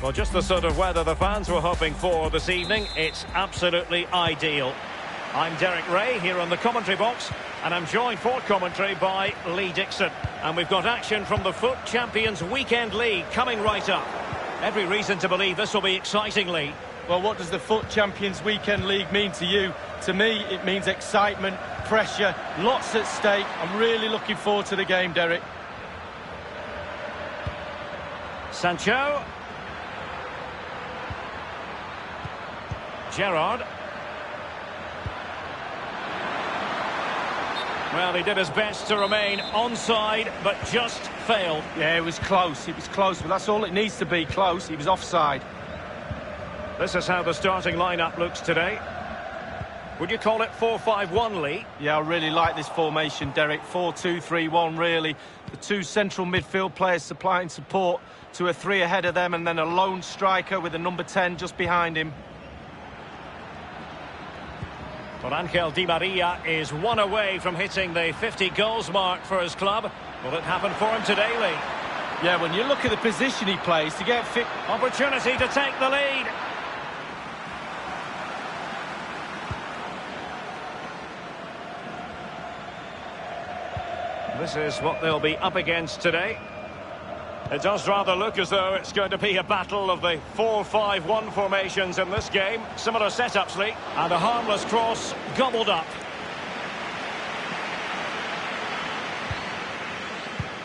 Well, just the sort of weather the fans were hoping for this evening. It's absolutely ideal. I'm Derek Ray here on the commentary box, and I'm joined for commentary by Lee Dixon. And we've got action from the FUT Champions Weekend League coming right up. Every reason to believe this will be exciting, Lee. Well, what does the FUT Champions Weekend League mean to you? To me, it means excitement, pressure, lots at stake. I'm really looking forward to the game, Derek. Sancho. Gerrard. Well, he did his best to remain onside, but just failed. Yeah, it was close, but that's all it needs to be, close. He was offside. This is how the starting lineup looks today. Would you call it 4-5-1, Lee? Yeah, I really like this formation, Derek. 4-2-3-1, really. The two central midfield players supplying support to a three ahead of them, and then a lone striker with a number 10 just behind him. Well, Angel Di Maria is one away from hitting the 50 goals mark for his club. Will it happen for him today, Lee? Yeah, when you look at the position he plays to get fit... Opportunity to take the lead. This is what they'll be up against today. It does rather look as though it's going to be a battle of the 4-5-1 formations in this game. Similar setups, Lee. And a harmless cross gobbled up.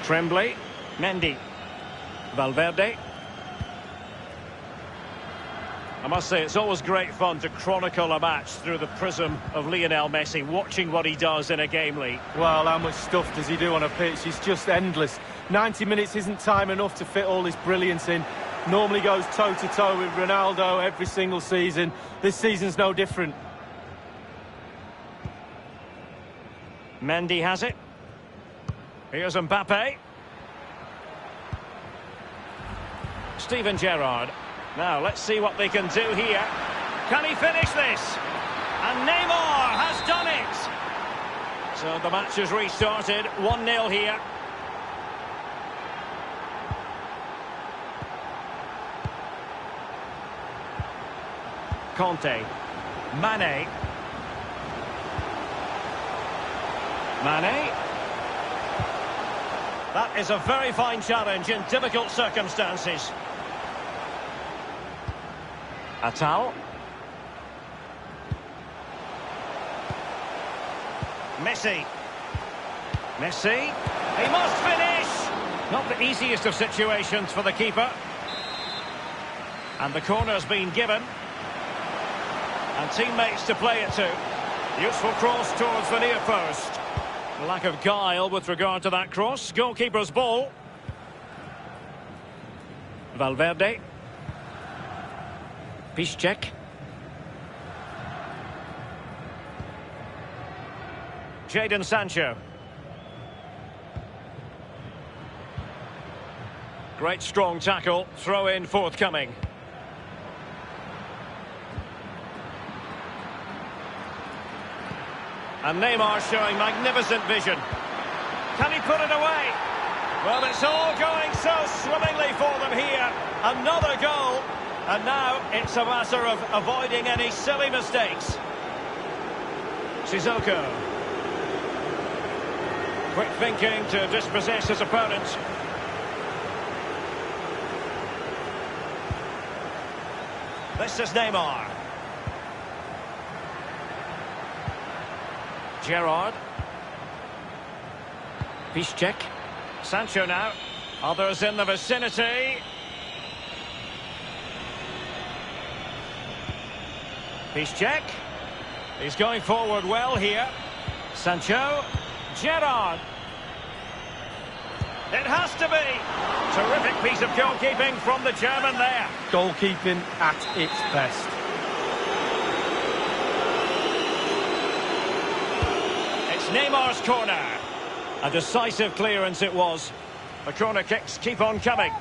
Tremblay. Mendy. Valverde. I must say, it's always great fun to chronicle a match through the prism of Lionel Messi, watching what he does in a game, Lee. Well, how much stuff does he do on a pitch? It's just endless. 90 minutes isn't time enough to fit all this brilliance in. Normally goes toe-to-toe with Ronaldo every single season. This season's no different. Mendy has it. Here's Mbappe. Steven Gerrard. Now, let's see what they can do here. Can he finish this? And Neymar has done it! So the match has restarted. 1-0 here. Conte. Mane. Mane. That is a very fine challenge in difficult circumstances. Atal. Messi. Messi. He must finish! Not the easiest of situations for the keeper. And the corner's been given. And teammates to play it to. Useful cross towards the near post. Lack of guile with regard to that cross. Goalkeeper's ball. Valverde. Piszczek. Jadon Sancho. Great strong tackle. Throw in forthcoming. And Neymar showing magnificent vision. Can he put it away? Well, it's all going so swimmingly for them here. Another goal. And now it's a matter of avoiding any silly mistakes. Sissoko. Quick thinking to dispossess his opponent. This is Neymar. Gerrard. Piszczek. Sancho now. Others in the vicinity. Piszczek. He's going forward well here. Sancho. Gerrard. It has to be. Terrific piece of goalkeeping from the German there. Goalkeeping at its best. It's Neymar's corner. A decisive clearance it was. The corner kicks keep on coming.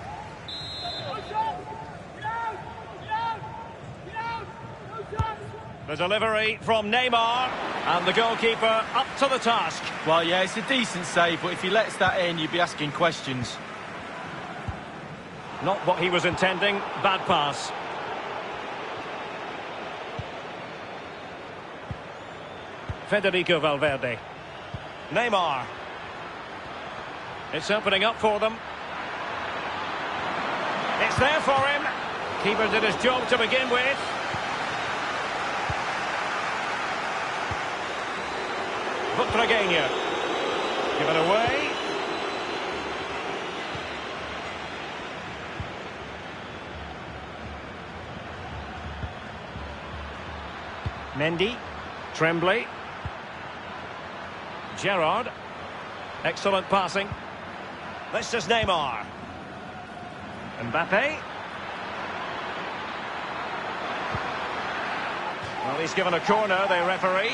The delivery from Neymar, and the goalkeeper up to the task. Well, yeah, it's a decent save, but if he lets that in, you'd be asking questions. Not what he was intending. Bad pass. Federico Valverde. Neymar. It's opening up for them. It's there for him. Keeper did his job to begin with. Butragueño. Given away. Mendy. Tremblay. Gerrard. Excellent passing. This is Neymar. Mbappe. Well, he's given a corner, the referee.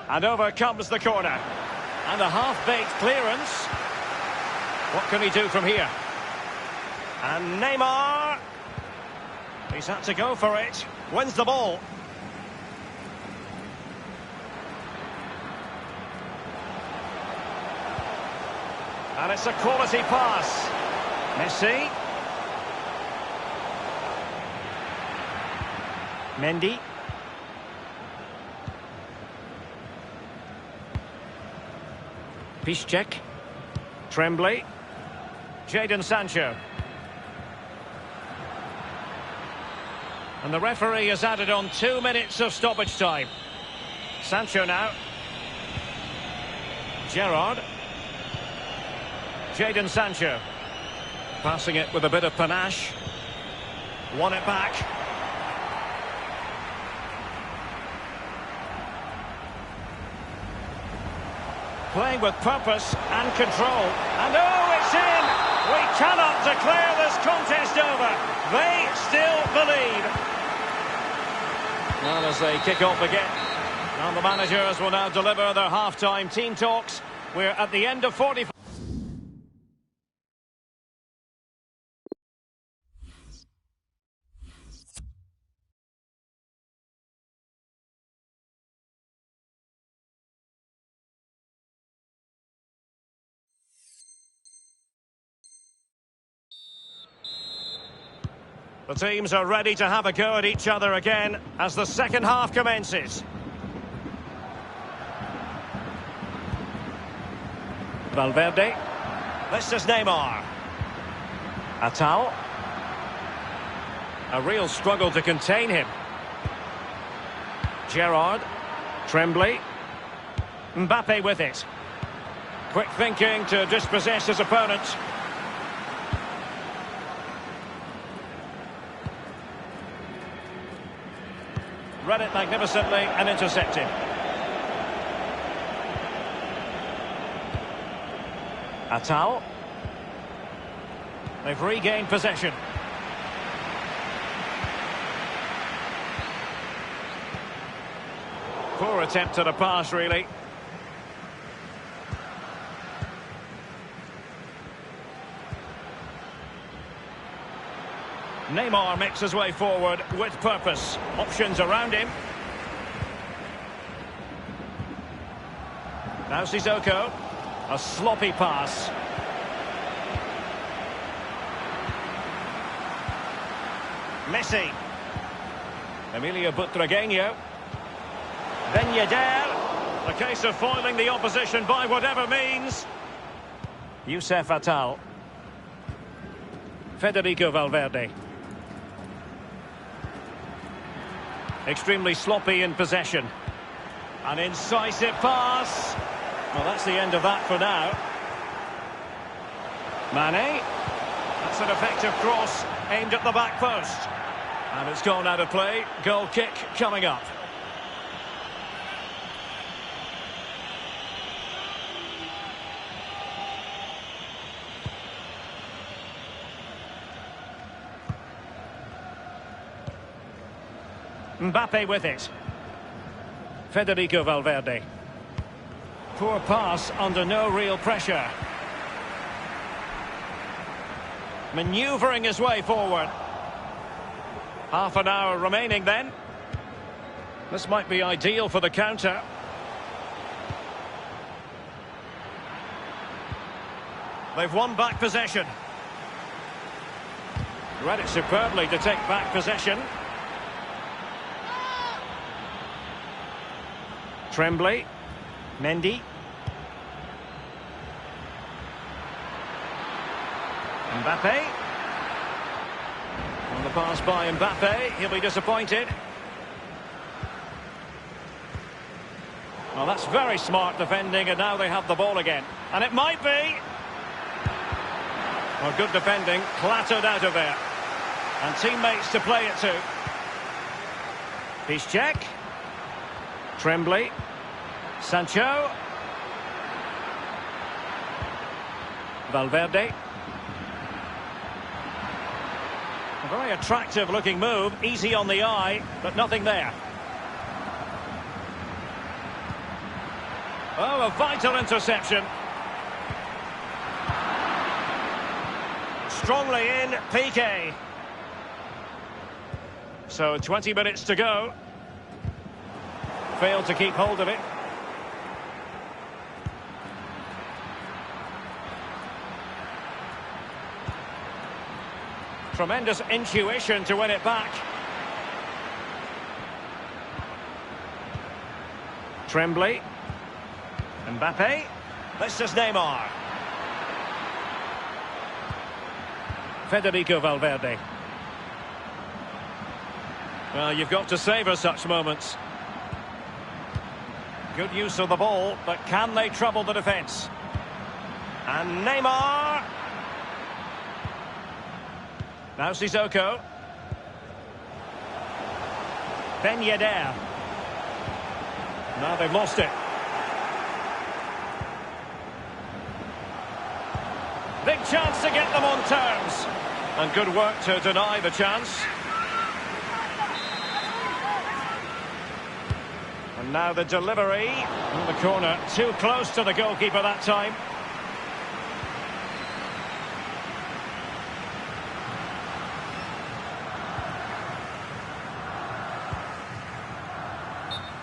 And over comes the corner. And a half-baked clearance. What can he do from here? And Neymar. He's had to go for it. Wins the ball. And it's a quality pass. Messi. Mendy. Piszczek. Tremblay. Jadon Sancho. And the referee has added on 2 minutes of stoppage time. Sancho now. Gerrard. Jadon Sancho. Passing it with a bit of panache. Won it back. Playing with purpose and control. And oh, it's in! We cannot declare this contest over. They still believe. Well, as they kick off again. And the managers will now deliver their half-time team talks. We're at the end of 45. The teams are ready to have a go at each other again as the second half commences. Valverde. This is Neymar. Atal. A real struggle to contain him. Gerrard. Tremblay. Mbappe with it. Quick thinking to dispossess his opponent. Read it magnificently and intercepted. Atal. They've regained possession. Poor attempt at a pass, really. Neymar makes his way forward with purpose. Options around him. Now Sissoko. A sloppy pass. Messi. Emilio Butragueño. Ben Yedder. A case of foiling the opposition by whatever means. Youssef Atal. Federico Valverde. Extremely sloppy in possession. An incisive pass. Well, that's the end of that for now. Mane. That's an effective cross aimed at the back post. And it's gone out of play. Goal kick coming up. Mbappe with it. Federico Valverde. Poor pass under no real pressure. Manoeuvring his way forward. Half an hour remaining then. This might be ideal for the counter. They've won back possession. Read it superbly to take back possession. Tremblay. Mendy. Mbappe. On the pass by Mbappe, he'll be disappointed. Well, that's very smart defending, and now they have the ball again. And it might be. Well, good defending, clattered out of there. And teammates to play it to. Piszczek. Tremblay. Sancho. Valverde. A very attractive looking move, easy on the eye, but nothing there. Oh, a vital interception. Strongly in, Piqué. So 20 minutes to go. Failed to keep hold of it. Tremendous intuition to win it back. Tremblay. Mbappe. This is Neymar. Federico Valverde. Well, you've got to savour such moments. Good use of the ball, but can they trouble the defence? And Neymar. Now Sissoko. Ben Yedder. Now they've lost it. Big chance to get them on terms. And good work to deny the chance. And now the delivery. In the corner, too close to the goalkeeper that time.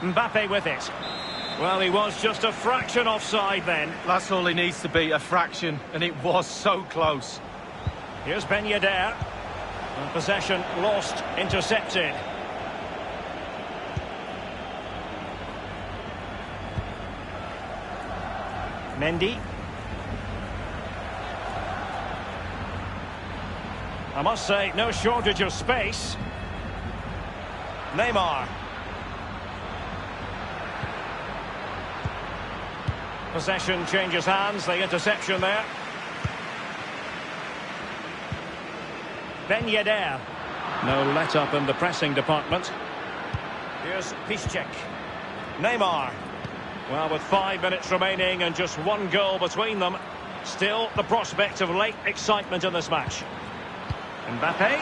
Mbappe with it. Well, he was just a fraction offside then. That's all he needs to be, a fraction, and it was so close. Here's Ben Yedder. And possession lost, intercepted. Mendy. I must say, no shortage of space. Neymar. Possession changes hands, the interception there. Ben Yedder. No let-up in the pressing department. Here's Piszczek. Neymar. Well, with 5 minutes remaining and just one goal between them, still the prospect of late excitement in this match. Mbappe.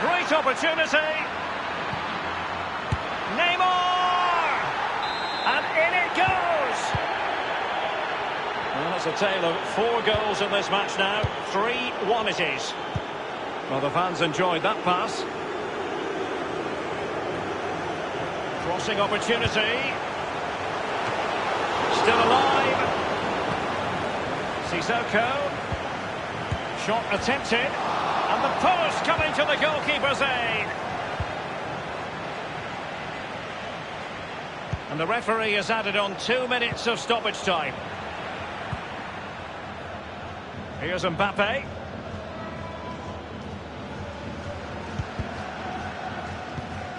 Great opportunity. Neymar! And in it goes! Well, it's a tale of 4 goals in this match now. 3-1 it is. Well, the fans enjoyed that pass. Crossing opportunity. Still alive. Sissoko. Shot attempted. And the post coming to the goalkeeper's aid. And the referee has added on 2 minutes of stoppage time. Here's Mbappe.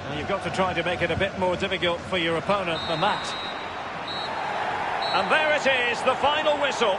Now you've got to try to make it a bit more difficult for your opponent than that. And there it is, the final whistle.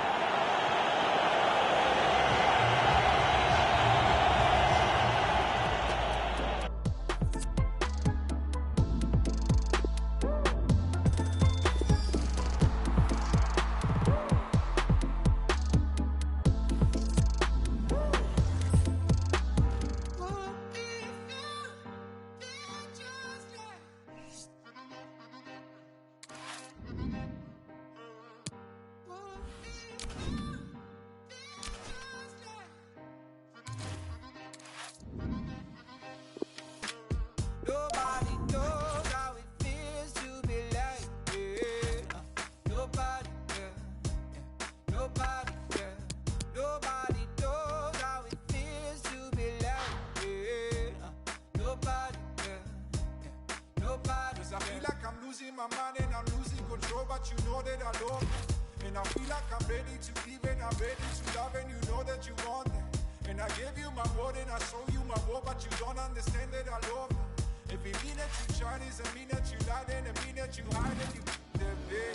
losing my mind and I'm losing control, but you know that I love you. And I feel like I'm ready to give and I'm ready to love, and you know that you want that. And I gave you my word and I show you my word, but you don't understand that I love you. If it mean that you try, doesn't mean that you lie, then it mean that you hide and you that baby.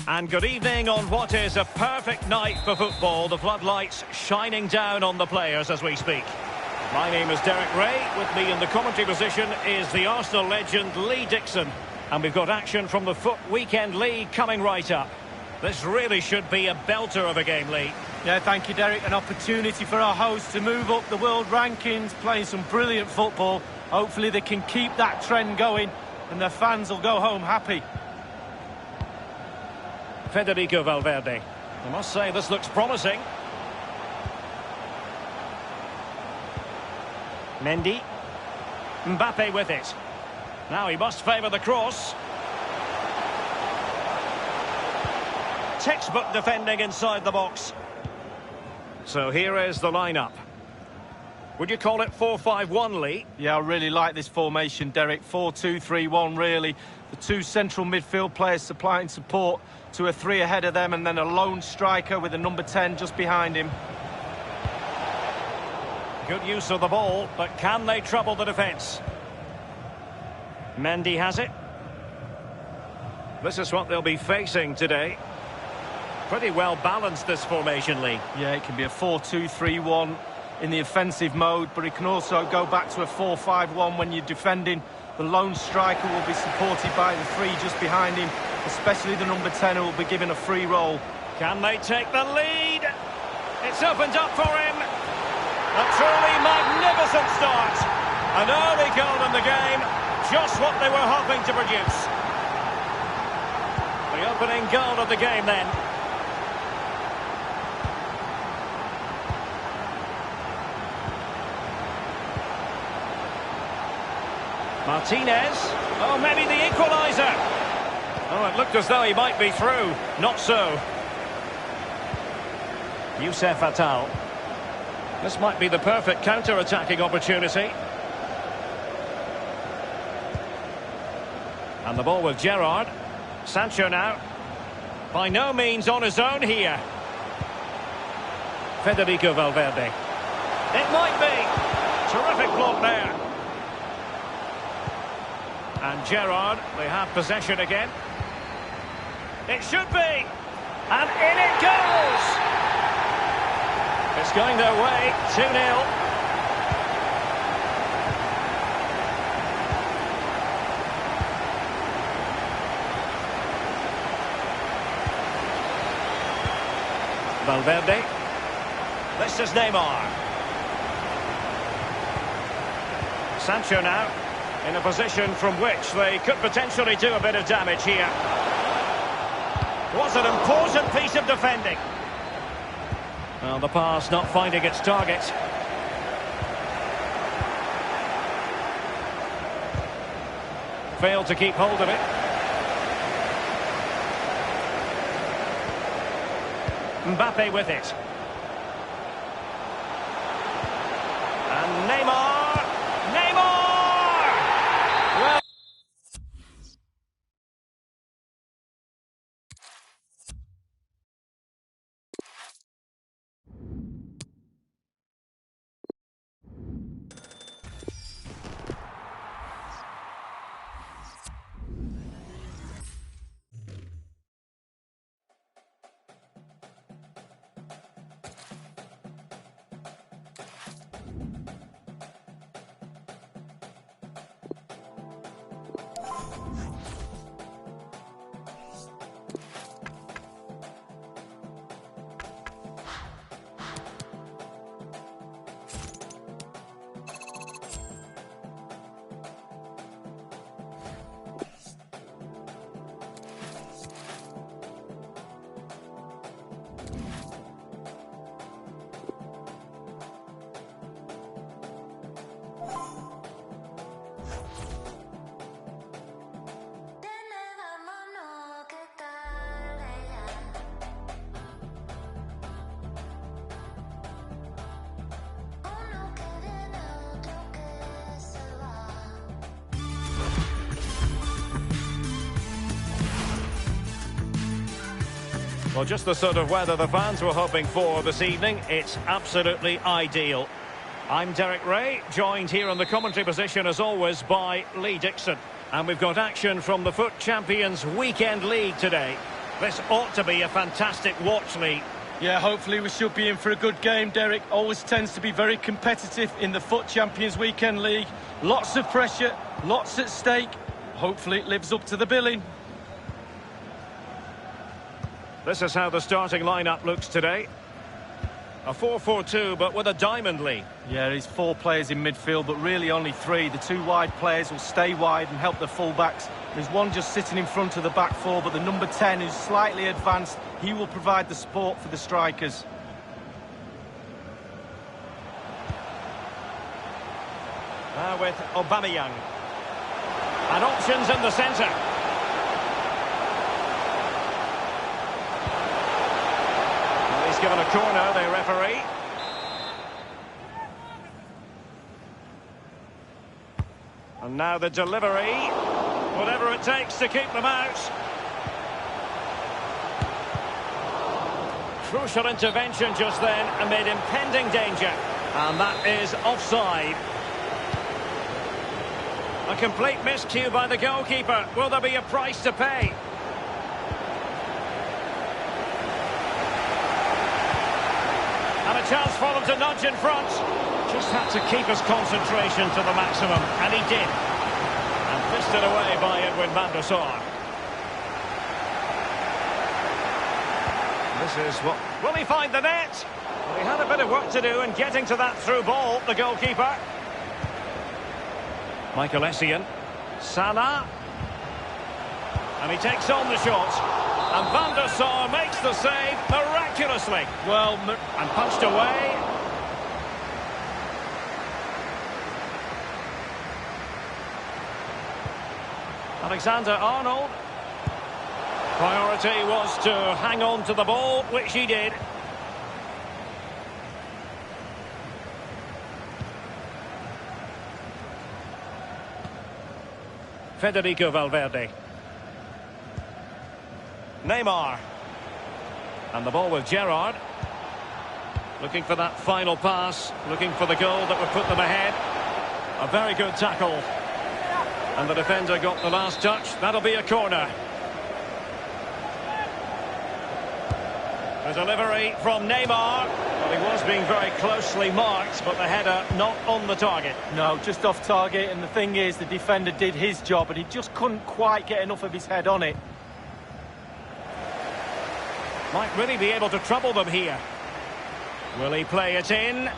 And good evening on what is a perfect night for football. The floodlights shining down on the players as we speak. My name is Derek Ray. With me in the commentary position is the Arsenal legend Lee Dixon. And we've got action from the FUT Weekend League coming right up. This really should be a belter of a game, Lee. Yeah, thank you, Derek. An opportunity for our hosts to move up the world rankings, playing some brilliant football. Hopefully they can keep that trend going and their fans will go home happy. Federico Valverde. I must say this looks promising. Mendy. Mbappe with it. Now he must favour the cross. Textbook defending inside the box. So here is the lineup. Would you call it 4-5-1, Lee? Yeah, I really like this formation, Derek. 4-2-3-1, really. The two central midfield players supplying support to a three ahead of them, and then a lone striker with a number 10 just behind him. Good use of the ball, but can they trouble the defence? Mendy has it. This is what they'll be facing today. Pretty well balanced, this formation, Lee. Yeah, it can be a 4-2-3-1 in the offensive mode, but it can also go back to a 4-5-1 when you're defending. The lone striker will be supported by the three just behind him, especially the number 10 who will be given a free roll. Can they take the lead? It's opened up for him. A truly magnificent start. An early goal in the game, just what they were hoping to produce. The opening goal of the game then. Martinez. Oh, maybe the equaliser. Oh, it looked as though he might be through. Not so. Youssef Attal. This might be the perfect counter-attacking opportunity. And the ball with Gerrard. Sancho now. By no means on his own here. Federico Valverde. It might be. Terrific block there. And Gerrard, they have possession again. It should be. And in it goes! It's going their way, 2-0. Valverde. This is Neymar. Sancho now. In a position from which they could potentially do a bit of damage here. Was an important piece of defending. Well, the pass not finding its target. Failed to keep hold of it. Mbappe with it. And Neymar. Neymar! Well, Well, just the sort of weather the fans were hoping for this evening. It's absolutely ideal. I'm Derek Ray, joined here in the commentary position as always by Lee Dixon. And we've got action from the FUT Champions Weekend League today. This ought to be a fantastic watch, Lee. Yeah, hopefully we should be in for a good game, Derek. Always tends to be very competitive in the FUT Champions Weekend League. Lots of pressure, lots at stake. Hopefully it lives up to the billing. This is how the starting lineup looks today. A 4-4-2, but with a diamond, Lee. Yeah, there's 4 players in midfield, but really only 3. The 2 wide players will stay wide and help the full-backs. There's one just sitting in front of the back 4, but the number 10 who's slightly advanced, he will provide the support for the strikers. Now with Aubameyang. And options in the centre. Well, he's given a corner, the referee. And now the delivery. Whatever it takes to keep them out. Crucial intervention just then amid impending danger. And that is offside. A complete miscue by the goalkeeper. Will there be a price to pay? And a chance for them to nudge in front. Just had to keep his concentration to the maximum, and he did. And fisted away by Edwin van der Sar. This is what... Will he find the net? Well, he had a bit of work to do in getting to that through ball, the goalkeeper. Michael Essien. Salah. And he takes on the shot. And van der Sar makes the save miraculously. Well, and punched away. Alexander-Arnold. Priority was to hang on to the ball, which he did. Federico Valverde. Neymar. And the ball with Gerrard. Looking for that final pass. Looking for the goal that would put them ahead. A very good tackle. And the defender got the last touch. That'll be a corner. The delivery from Neymar. Well, he was being very closely marked, but the header not on the target. No, just off target, and the thing is, the defender did his job, but he just couldn't quite get enough of his head on it. Might really be able to trouble them here. Will he play it in?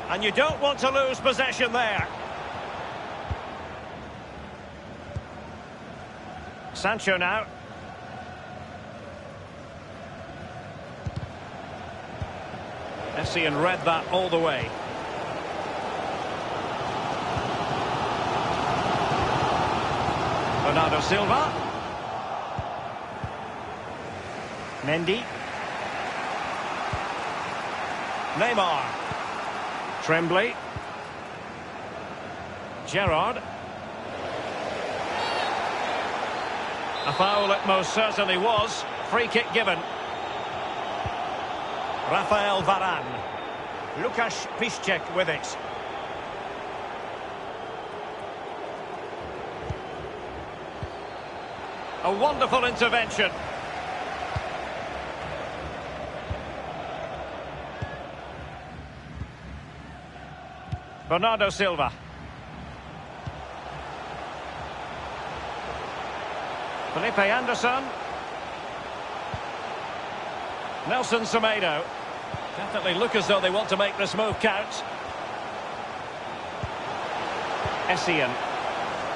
And you don't want to lose possession there. Sancho now. Essien read that all the way. Bernardo Silva. Mendy. Neymar. Tremblay. Gerrard. A foul it most certainly was. Free kick given. Rafael Varane. Lukasz Piszczek with it. A wonderful intervention. Bernardo Silva. Felipe Anderson. Nelson Semedo. Definitely look as though they want to make this move count. Essien.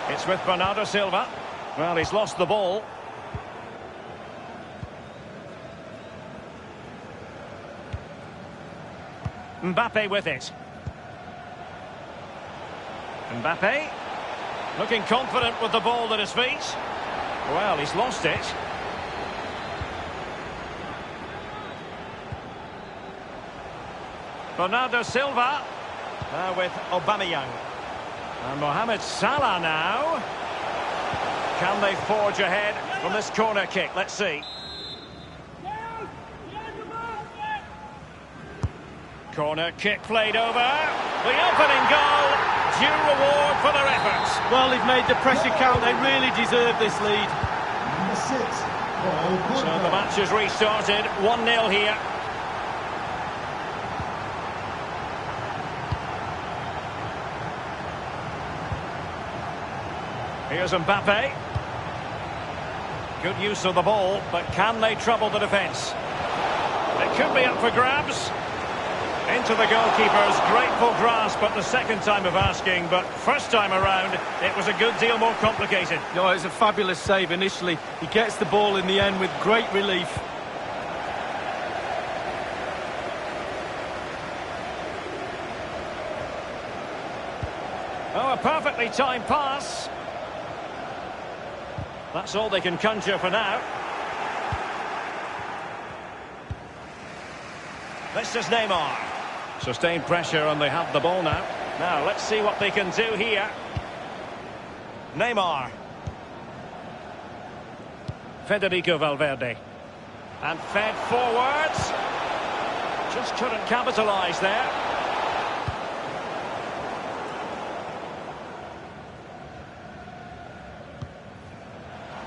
It's with Bernardo Silva. Well, he's lost the ball. Mbappe with it. Mbappe. Looking confident with the ball at his feet. Well, he's lost it. Bernardo Silva. Now with Aubameyang. And Mohamed Salah now. Can they forge ahead from this corner kick? Let's see. Corner kick played over. The opening goal. Due reward for their efforts. Well, they've made the pressure count. They really deserve this lead. Number 6, Paul So the match has restarted. 1-0 here. Here's Mbappe. Good use of the ball, but can they trouble the defence? It could be up for grabs. Into the goalkeeper's grateful grasp at the second time of asking, but first time around, it was a good deal more complicated. No, it's a fabulous save initially. He gets the ball in the end with great relief. Oh, a perfectly timed pass. That's all they can conjure for now. This is Neymar. Sustained pressure and they have the ball now. Now, let's see what they can do here. Neymar. Federico Valverde. And fed forwards. Just couldn't capitalise there.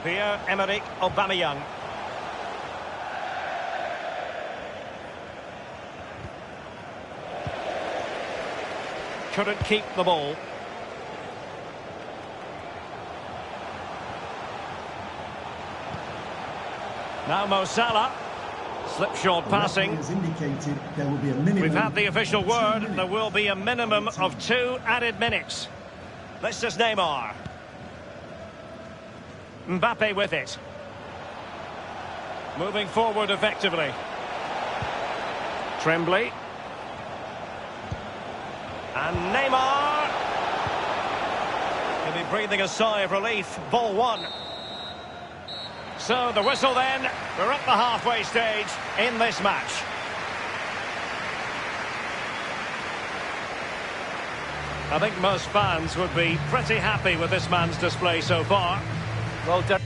Pierre-Emerick Aubameyang. Couldn't keep the ball. Now Mo Salah. Slipshod passing. Indicated there will be a minimum. We've had the official word. There will be a minimum of 2 added minutes. This is Neymar. Mbappe with it. Moving forward effectively. Tremblay. And Neymar. He'll be breathing a sigh of relief. Ball 1. So the whistle then. We're at the halfway stage in this match. I think most fans would be pretty happy with this man's display so far. Well done.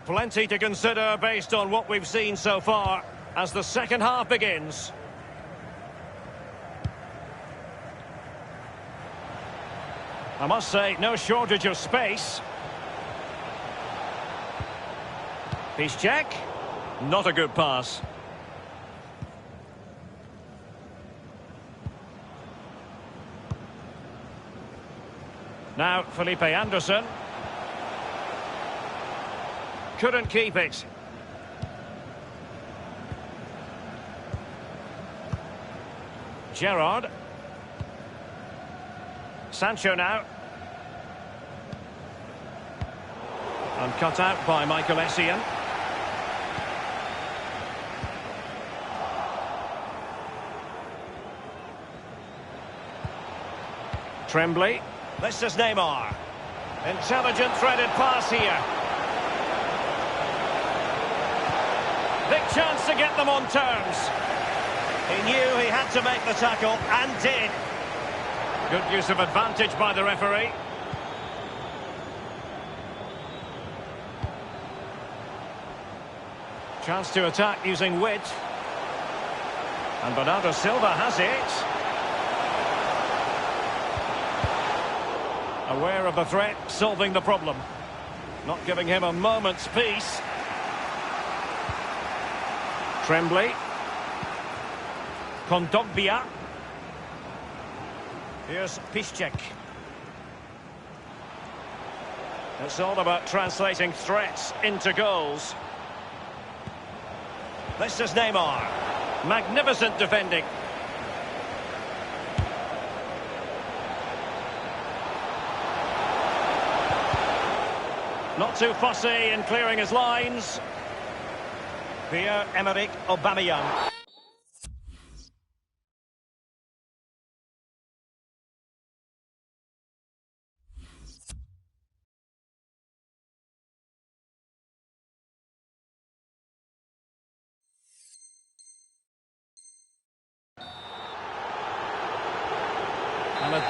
Plenty to consider based on what we've seen so far as the second half begins. I must say, no shortage of space. Piszczek. Not a good pass. Now, Felipe Anderson. Couldn't keep it. Gerrard. Sancho now. And cut out by Michael Essien. Tremblay. This is Neymar. Intelligent threaded pass here. Big chance to get them on terms. He knew he had to make the tackle and did. Good use of advantage by the referee. Chance to attack using wit. And Bernardo Silva has it. Aware of the threat, solving the problem. Not giving him a moment's peace. Tremblay. Kondogbia. Here's Piszczek. It's all about translating threats into goals. This is Neymar. Magnificent defending. Not too fussy in clearing his lines. Pierre-Emerick Aubameyang.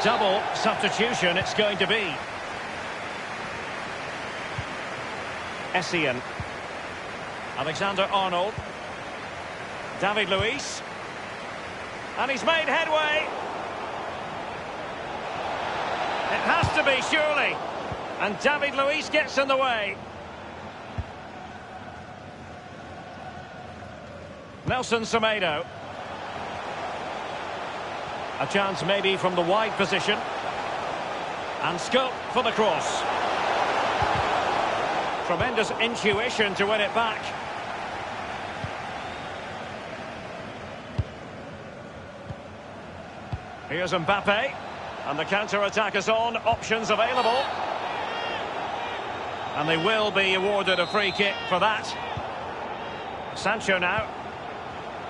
double substitution it's going to be. Essien. Alexander-Arnold. David Luiz. And he's made headway. It has to be, surely. And David Luiz gets in the way. Nelson Semedo. A chance maybe from the wide position. And scope for the cross. Tremendous intuition to win it back. Here's Mbappe. And the counter-attack is on. Options available. And they will be awarded a free kick for that. Sancho now.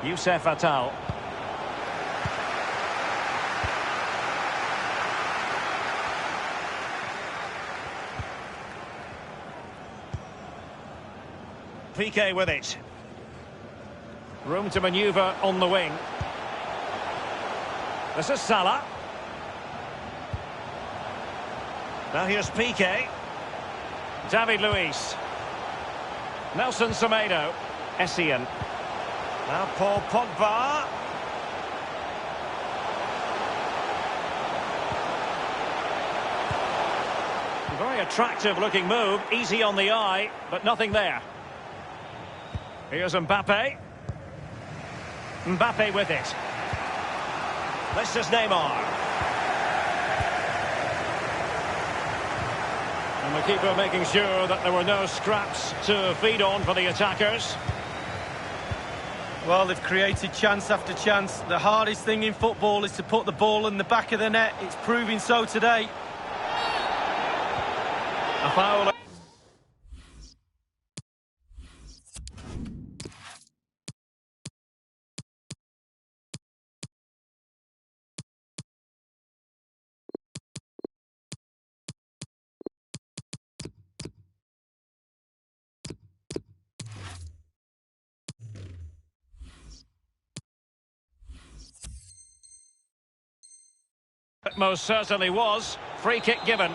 Youssef Attal. Piqué with it. Room to manoeuvre on the wing. This is Salah. Now here's Piqué. David Luiz. Nelson Semedo. Essien. Now Paul Pogba. A very attractive looking move. Easy on the eye, but nothing there. Here's Mbappe. Mbappe with it. This is Neymar. And the keeper making sure that there were no scraps to feed on for the attackers. Well, they've created chance after chance. The hardest thing in football is to put the ball in the back of the net. It's proving so today. A foul. It most certainly was. Free kick given.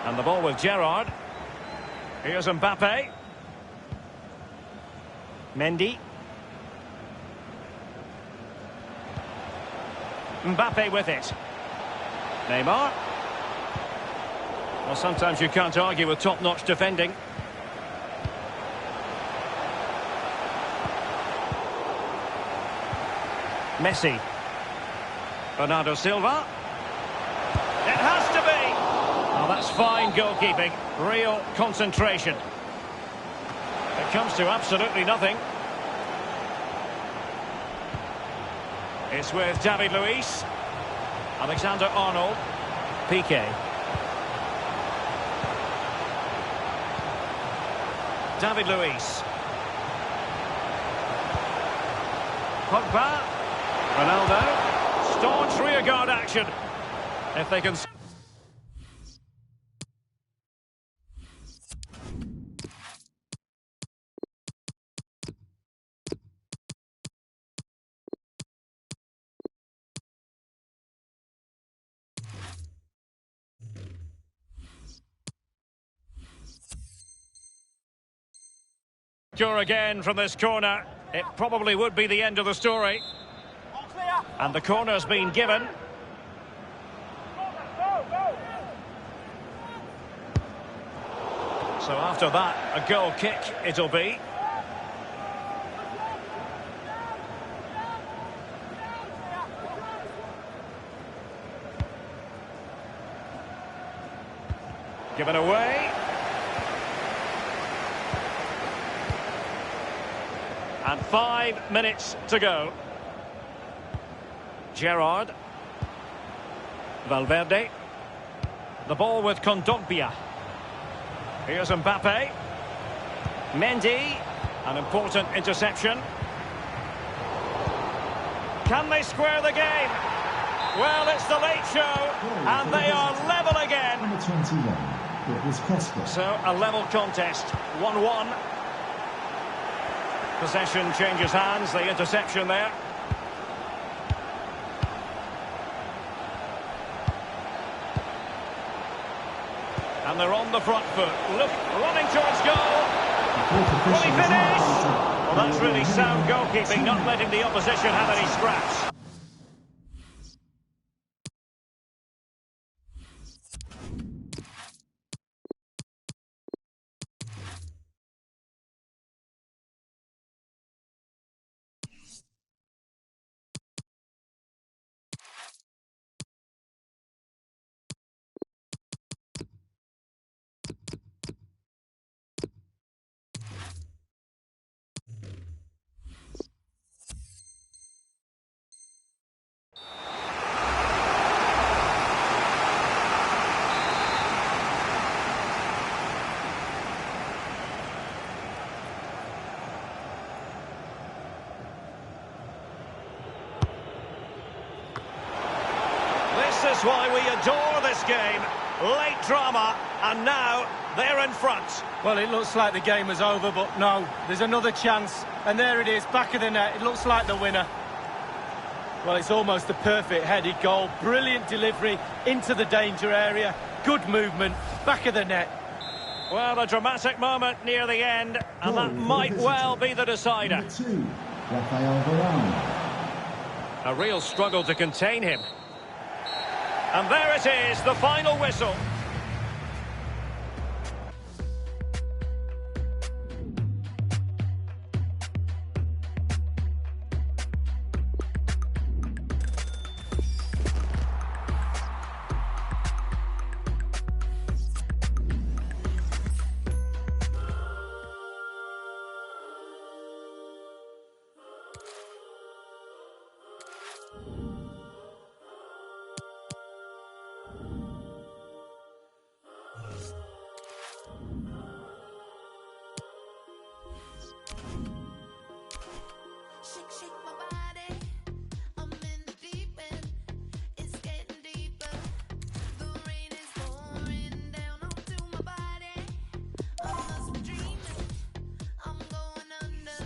And the ball with Gerrard. Here's Mbappe. Mendy. Mbappe with it. Neymar. Well, sometimes you can't argue with top-notch defending. Messi. Bernardo Silva. It has to be. Oh, that's fine goalkeeping. Real concentration. It comes to absolutely nothing. It's with David Luiz. Alexander-Arnold. Piqué. David Luiz. Pogba. Ronaldo. Staunch rearguard action. If they can... Sure, again from this corner, it probably would be the end of the story. And the corner's been given. So after that, a goal kick it'll be. Given away. And 5 minutes to go. Gerrard. Valverde. The ball with Kondogbia. Here's Mbappe. Mendy. An important interception. Can they square the game? Well, it's the late show, and they are level again. Number 21, it was Costa. So, a level contest, 1-1. Possession changes hands, the interception there. And they're on the front foot. Look, running towards goal. Will he finish? Well, that's really sound goalkeeping, not letting the opposition have any scraps. This is why we adore this game. Late drama, and now they're in front. Well, it looks like the game was over, but no, there's another chance. And there it is, back of the net. It looks like the winner. Well, it's almost a perfect headed goal. Brilliant delivery into the danger area. Good movement, back of the net. Well, a dramatic moment near the end, and that might well be the decider. Number 2, Rafael Varane. A real struggle to contain him. And there it is, the final whistle. Shake my body. I'm in the deep end. It's getting deeper. The rain is pouring down onto my body. I must be dreaming. I'm going under.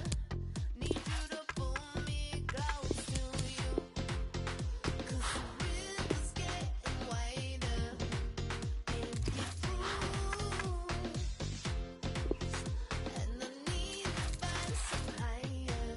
Need you to pull me close to you. 'Cause the river's getting wider. Can't get through. And I need to find some higher.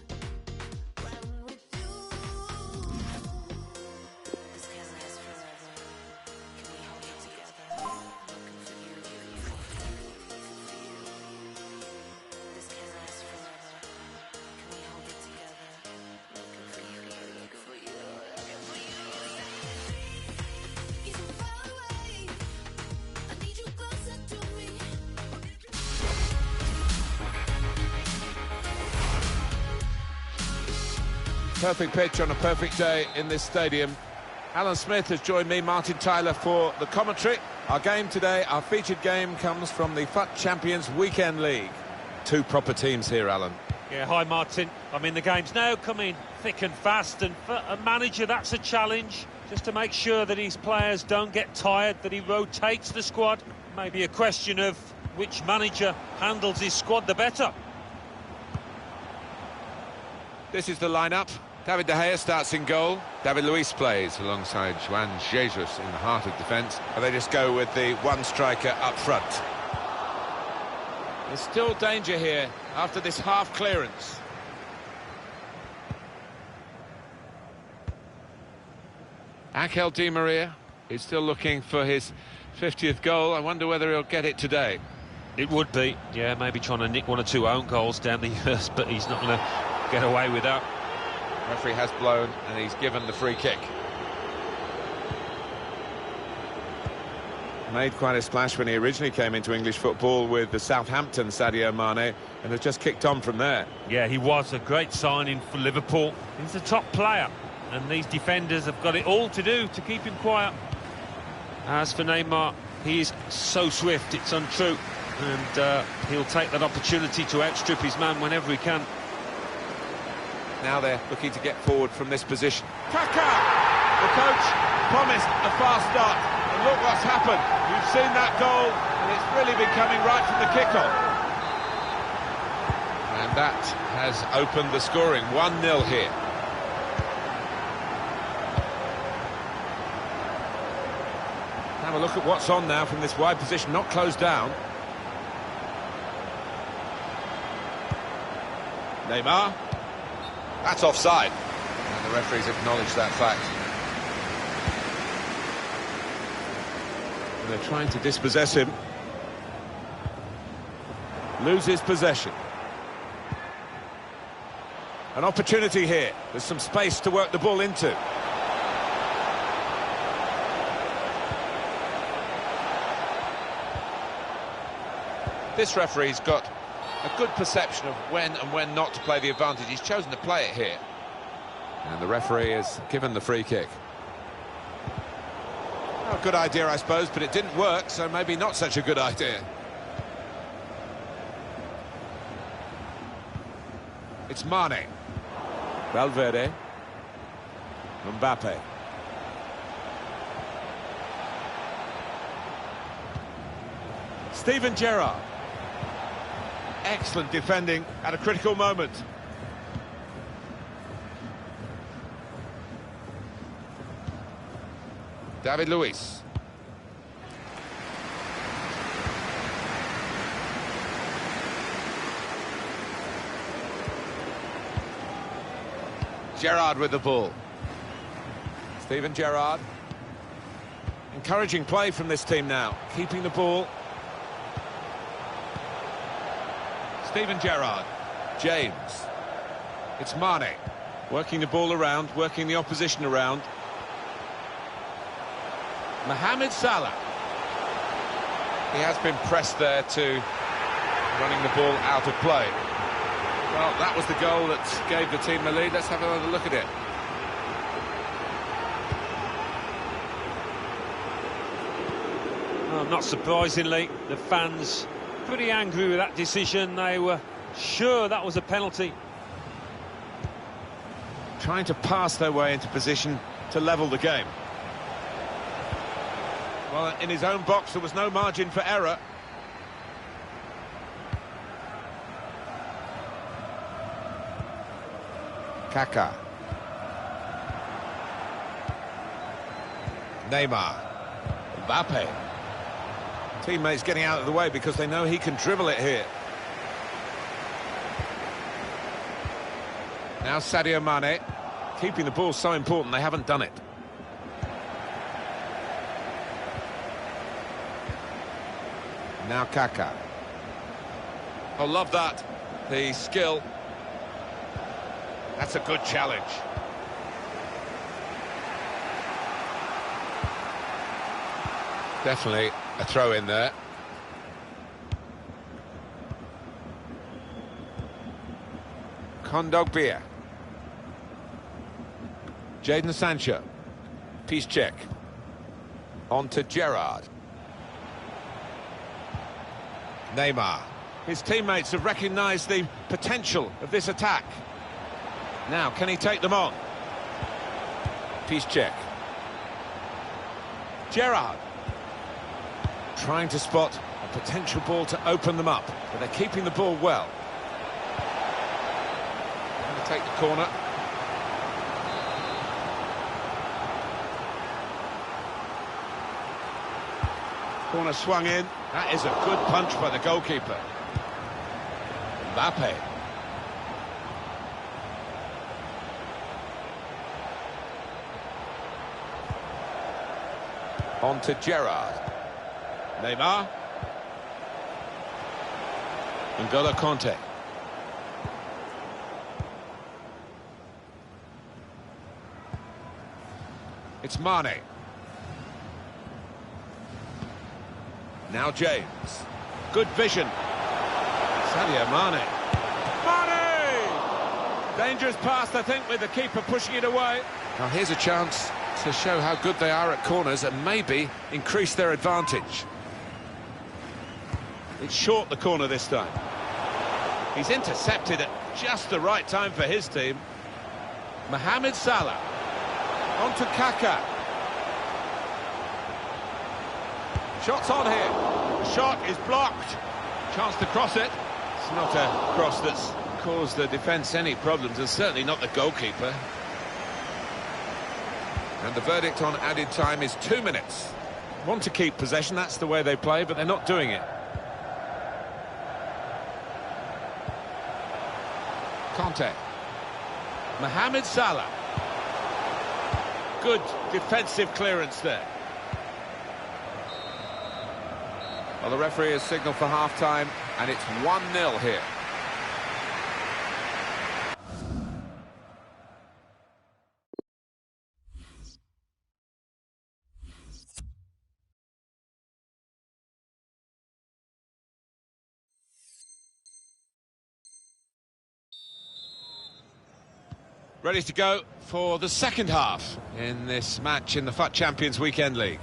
Perfect pitch on a perfect day in this stadium. Alan Smith has joined me, Martin Tyler, for the commentary. Our game today, our featured game, comes from the FUT Champions Weekend League. Two proper teams here, Alan. Yeah, hi Martin. I mean, the game's now coming thick and fast, and for a manager, that's a challenge, just to make sure that his players don't get tired, that he rotates the squad. Maybe a question of which manager handles his squad the better. This is the lineup. David De Gea starts in goal. David Luiz plays alongside Juan Jesus in the heart of defence. And they just go with the one striker up front. There's still danger here after this half clearance. Angel Di Maria is still looking for his 50th goal. I wonder whether he'll get it today. It would be, yeah, maybe trying to nick one or two own goals down the years, but he's not going to get away with that. Referee has blown and he's given the free kick. Made quite a splash when he originally came into English football with the Southampton Sadio Mane, and has just kicked on from there. Yeah, he was a great signing for Liverpool. He's a top player, and these defenders have got it all to do to keep him quiet. As for Neymar, he is so swift, it's untrue, and he'll take that opportunity to outstrip his man whenever he can. Now they're looking to get forward from this position. Kaka! The coach promised a fast start, and look what's happened. You've seen that goal, and it's really been coming right from the kick-off. And that has opened the scoring, 1-0 here. Have a look at what's on now from this wide position, not closed down. Neymar. That's offside. And the referees acknowledge that fact. And they're trying to dispossess him. Loses possession. An opportunity here. There's some space to work the ball into. This referee's got a good perception of when and when not to play the advantage. He's chosen to play it here. And the referee has given the free kick. Oh, good idea, I suppose, but it didn't work, so maybe not such a good idea. It's Mane. Valverde. Mbappe. Steven Gerrard. Excellent defending at a critical moment. David Luiz. Gerrard with the ball. Steven Gerrard. Encouraging play from this team now, keeping the ball. Steven Gerrard. James. It's Mane. Working the ball around, working the opposition around. Mohamed Salah. He has been pressed there to running the ball out of play. Well, that was the goal that gave the team the lead. Let's have another look at it. Well, not surprisingly, the fans pretty angry with that decision. They were sure that was a penalty. Trying to pass their way into position to level the game. Well, in his own box, there was no margin for error. Kaká. Neymar. Mbappe. Teammates getting out of the way because they know he can dribble it here. Now Sadio Mane. Keeping the ball so important, they haven't done it. Now Kaká. Oh, love that. The skill. That's a good challenge. Definitely a throw in there. Kondogbia. Jadon Sancho. Piszczek. On to Gerrard. Neymar. His teammates have recognised the potential of this attack. Now, can he take them on? Piszczek. Gerrard. Trying to spot a potential ball to open them up, but they're keeping the ball well. Going to take the corner. Corner swung in. That is a good punch by the goalkeeper. Mbappe. On to Gerrard. Neymar. N'Golo Kanté. It's Mane. Now James. Good vision. Sadio Mane. Mane! Dangerous pass, I think, with the keeper pushing it away. Now here's a chance to show how good they are at corners and maybe increase their advantage. It's short, the corner this time. He's intercepted at just the right time for his team. Mohamed Salah. On to Kaka. Shots on here. The shot is blocked. Chance to cross it. It's not a cross that's caused the defence any problems, and certainly not the goalkeeper. And the verdict on added time is 2 minutes. Want to keep possession, that's the way they play, but they're not doing it. Conte. Mohamed Salah. Good defensive clearance there. Well, the referee has signalled for half-time, and it's 1-0 here. Ready to go for the second half in this match in the FUT Champions Weekend League.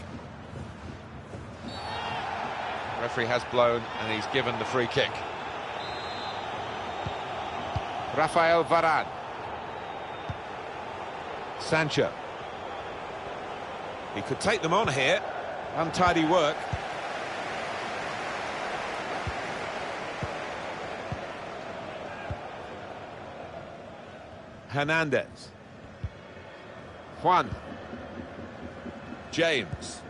The referee has blown and he's given the free kick. Rafael Varane. Sancho. He could take them on here. Untidy work. Hernandez. Juan. James.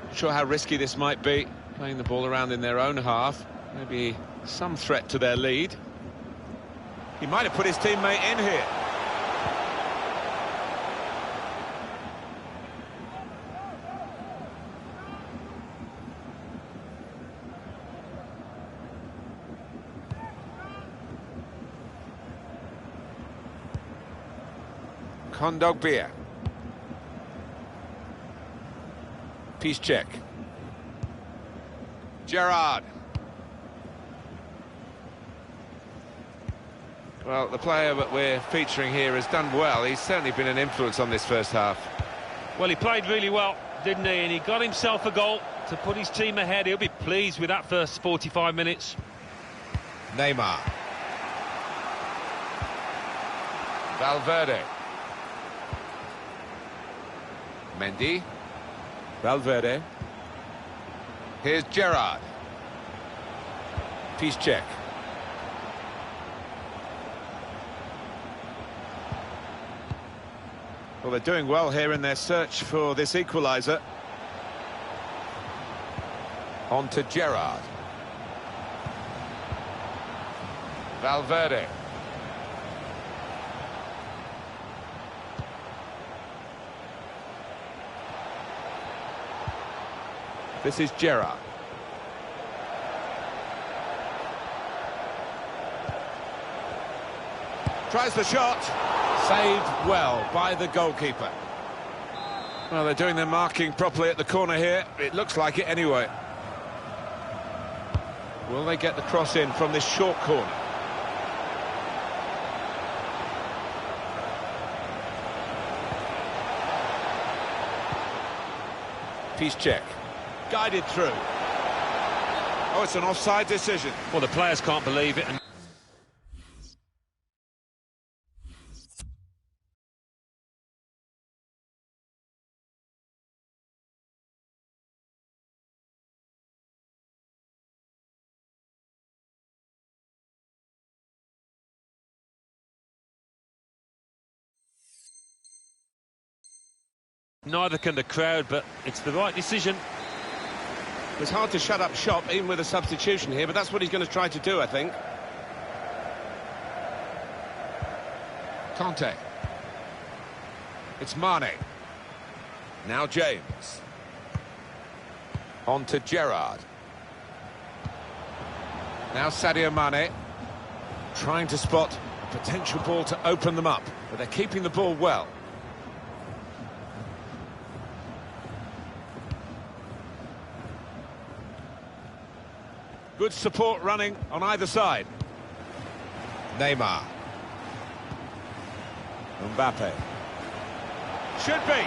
Not sure how risky this might be, playing the ball around in their own half. Maybe some threat to their lead. He might have put his teammate in here. Kondogbia. Piszczek. Gerrard. Well, the player that we're featuring here has done well. He's certainly been an influence on this first half. Well, he played really well, didn't he? And he got himself a goal to put his team ahead. He'll be pleased with that first 45 minutes. Neymar. Valverde. Mendy. Valverde. Here's Gerrard. Piszczek. Well, they're doing well here in their search for this equaliser. On to Gerrard. Valverde. This is Gerrard. Tries the shot. Saved well by the goalkeeper. Well, they're doing their marking properly at the corner here. It looks like it anyway. Will they get the cross in from this short corner? Piszczek. Guided through. Oh, it's an offside decision. Well, the players can't believe it. Neither can the crowd, but it's the right decision. It's hard to shut up shop, even with a substitution here, but that's what he's going to try to do, I think. Conte. It's Mane. Now James. On to Gerrard. Now Sadio Mane. Trying to spot a potential ball to open them up, but they're keeping the ball well. Good support running on either side. Neymar. Mbappe. Should be.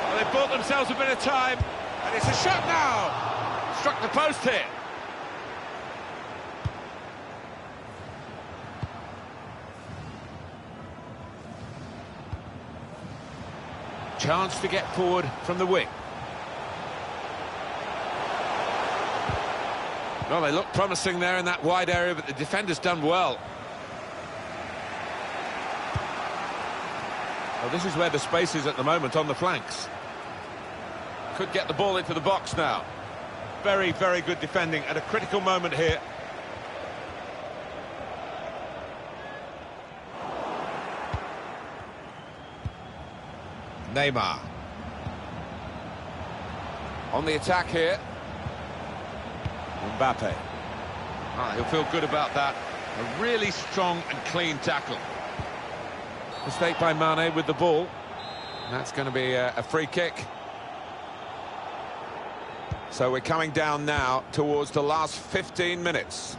Well, they've bought themselves a bit of time, and it's a shot now. Struck the post here. Chance to get forward from the wing. Well, they look promising there in that wide area, but the defender's done well. Well, this is where the space is at the moment on the flanks. Could get the ball into the box now. Very, very good defending at a critical moment here. Neymar. On the attack here. Mbappe. He'll feel good about that. A really strong and clean tackle. Mistake by Mane with the ball. That's going to be a free kick. So we're coming down now towards the last 15 minutes.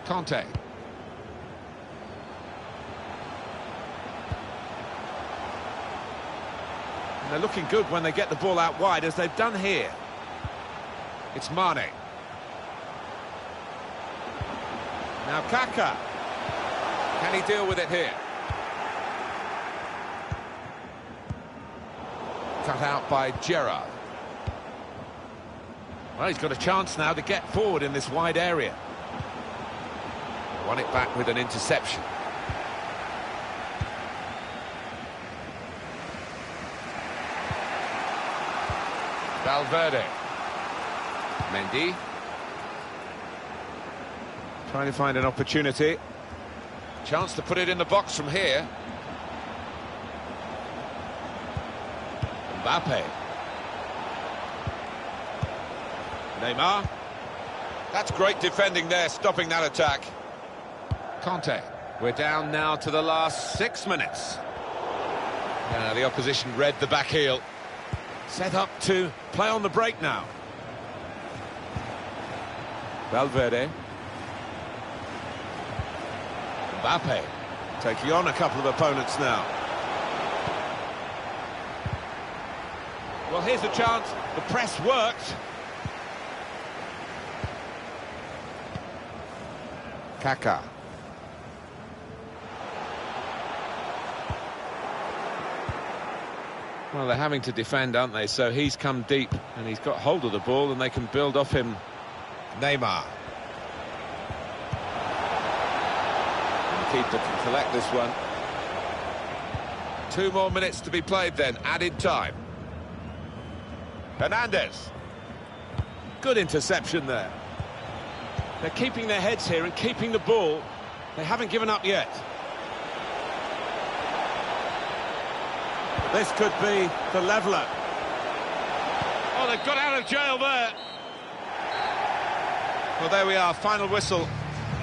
Conte. And they're looking good when they get the ball out wide, as they've done here. It's Mane. Now Kaka. Can he deal with it here? Cut out by Gerrard. Well, he's got a chance now to get forward in this wide area. Won it back with an interception. Valverde. Mendy. Trying to find an opportunity. Chance to put it in the box from here. Mbappe. Neymar. That's great defending there, stopping that attack. Conte. We're down now to the last 6 minutes. The opposition read the back heel. Set up to play on the break now. Valverde. Mbappe taking on a couple of opponents now. Well, here's a chance. The press worked. Kaka. Well, they're having to defend, aren't they? So he's come deep and he's got hold of the ball and they can build off him. Neymar. Keeper can collect this one. 2 more minutes to be played then, added time. Hernandez. Good interception there. They're keeping their heads here and keeping the ball. They haven't given up yet. This could be the leveller. Oh, they've got out of jail there. Well, there we are, final whistle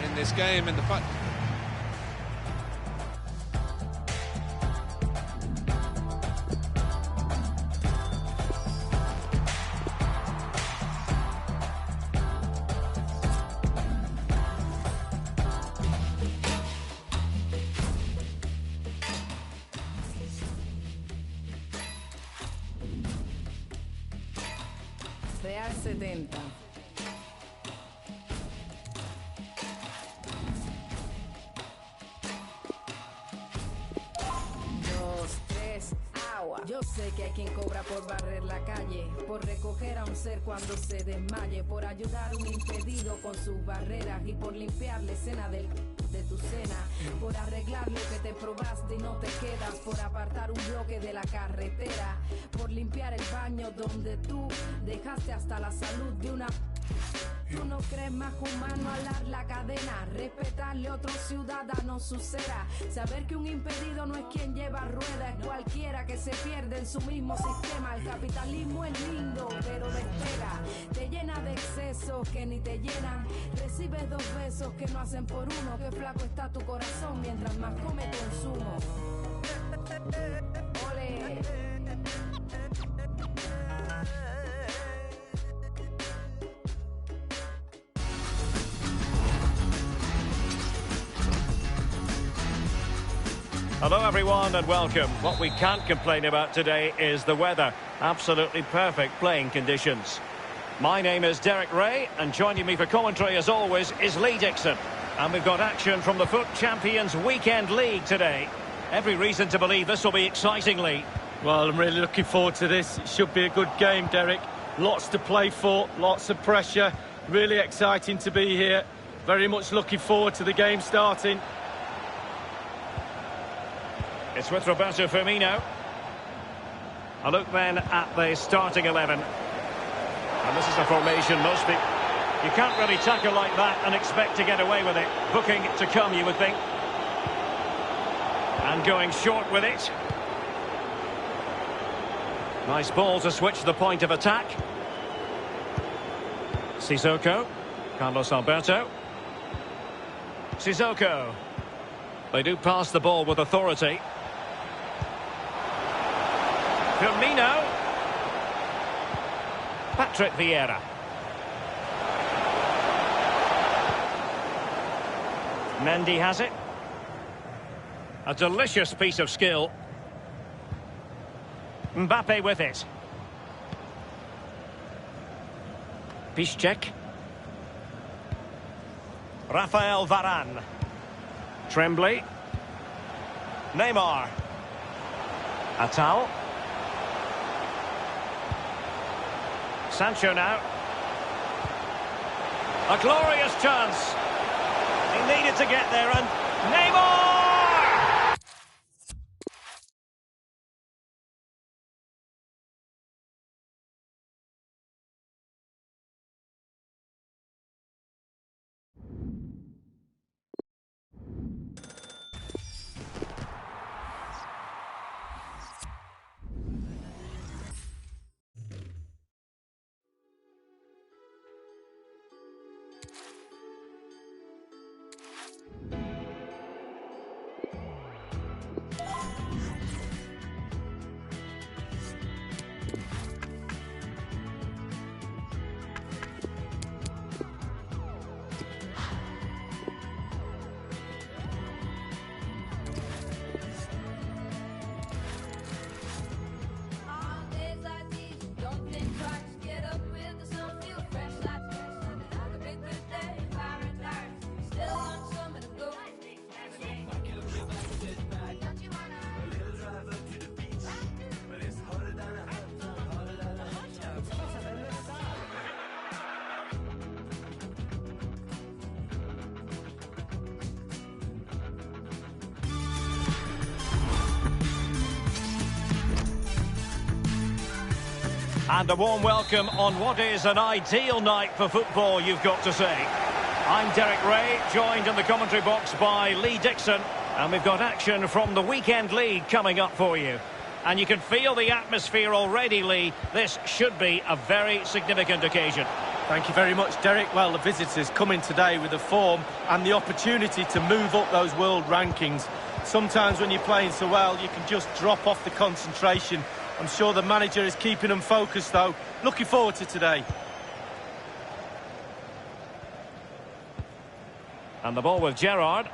in this game in the fight. Real 70. Dos, tres, agua. Yo sé que hay quien cobra por barrer la calle, por recoger a un ser cuando se desmaye, por ayudar a un impedido con sus barreras y por limpiar la escena de tu cena, por arreglar lo que te probaste y no te quedas, por apartar un bloque de la carretera, por limpiar el baño donde tú dejaste hasta la salud de una... Tú no crees más humano alar la cadena, respetarle a otro ciudadano su cera, saber que un impedido no es quien lleva ruedas, es cualquiera que se pierde en su mismo sistema. El capitalismo es lindo, pero despega, te llena de excesos que ni te llenan, recibes 2 besos que no hacen por uno, que flaco está tu corazón mientras más come consumo. Ole. Hello everyone and welcome. What we can't complain about today is the weather. Absolutely perfect playing conditions. My name is Derek Ray and joining me for commentary as always is Lee Dixon. And we've got action from the FUT Champions Weekend League today. Every reason to believe this will be exciting, Lee. Well, I'm really looking forward to this. It should be a good game, Derek. Lots to play for, lots of pressure. Really exciting to be here. Very much looking forward to the game starting. It's with Roberto Firmino. A look then at the starting 11. And this is a formation most people... You can't really tackle like that and expect to get away with it. Booking to come, you would think. And going short with it. Nice ball to switch the point of attack. Sissoko. Carlos Alberto. Sissoko. They do pass the ball with authority. Firmino. Patrick Vieira. Mendy has it. A delicious piece of skill. Mbappe with it. Piszczek. Rafael Varane. Tremblay. Neymar. Atal. Sancho now. A glorious chance. He needed to get there, and Neymar! And a warm welcome on what is an ideal night for football, you've got to say. I'm Derek Ray, joined in the commentary box by Lee Dixon. And we've got action from the weekend league coming up for you. And you can feel the atmosphere already, Lee. This should be a very significant occasion. Thank you very much, Derek. Well, the visitors come in today with the form and the opportunity to move up those world rankings. Sometimes when you're playing so well, you can just drop off the concentration. I'm sure the manager is keeping them focused, though. Looking forward to today. And the ball with Gerrard.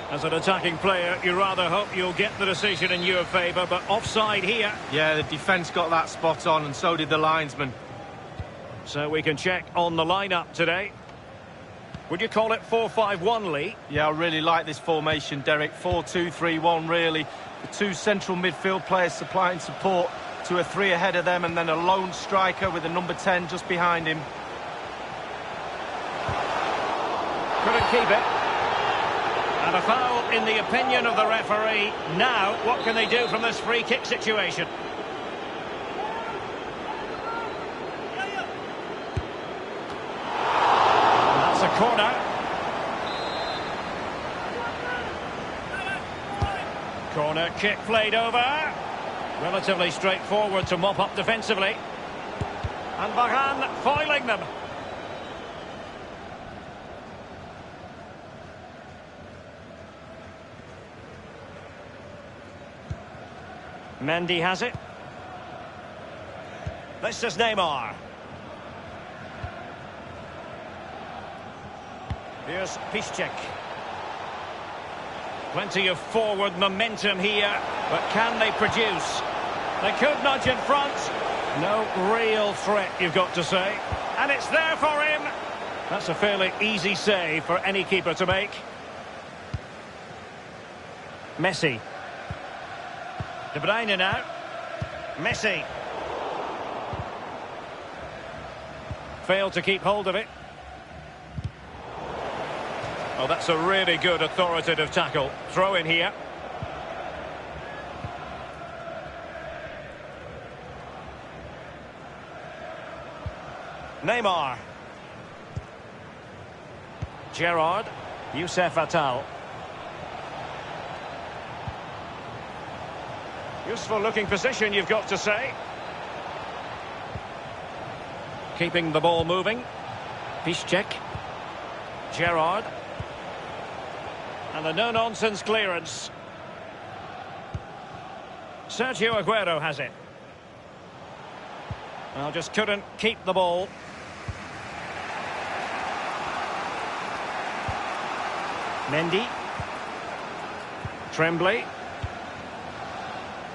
As an attacking player, you rather hope you'll get the decision in your favour, but offside here. Yeah, the defence got that spot on, and so did the linesman. So we can check on the lineup today. Would you call it 4-5-1, Lee? Yeah, I really like this formation, Derek. 4-2-3-1, really. The two central midfield players supplying support to a three ahead of them, and then a lone striker with a number 10 just behind him. Couldn't keep it. And a foul in the opinion of the referee. Now, what can they do from this free kick situation? And that's a corner. Corner kick played over. Relatively straightforward to mop up defensively. And Varane foiling them. Mendy has it. This is Neymar. Here's Piszczek. Plenty of forward momentum here, but can they produce? They could nudge in front. No real threat, you've got to say. And it's there for him. That's a fairly easy save for any keeper to make. Messi. De Bruyne now. Messi. Failed to keep hold of it. Oh, that's a really good authoritative tackle. Throw in here. Neymar. Gerrard. Youssef Attal. Useful looking position, you've got to say. Keeping the ball moving. Piszczek. Gerrard. And a no-nonsense clearance. Sergio Aguero has it. Well, just couldn't keep the ball. Mendy. Tremblay.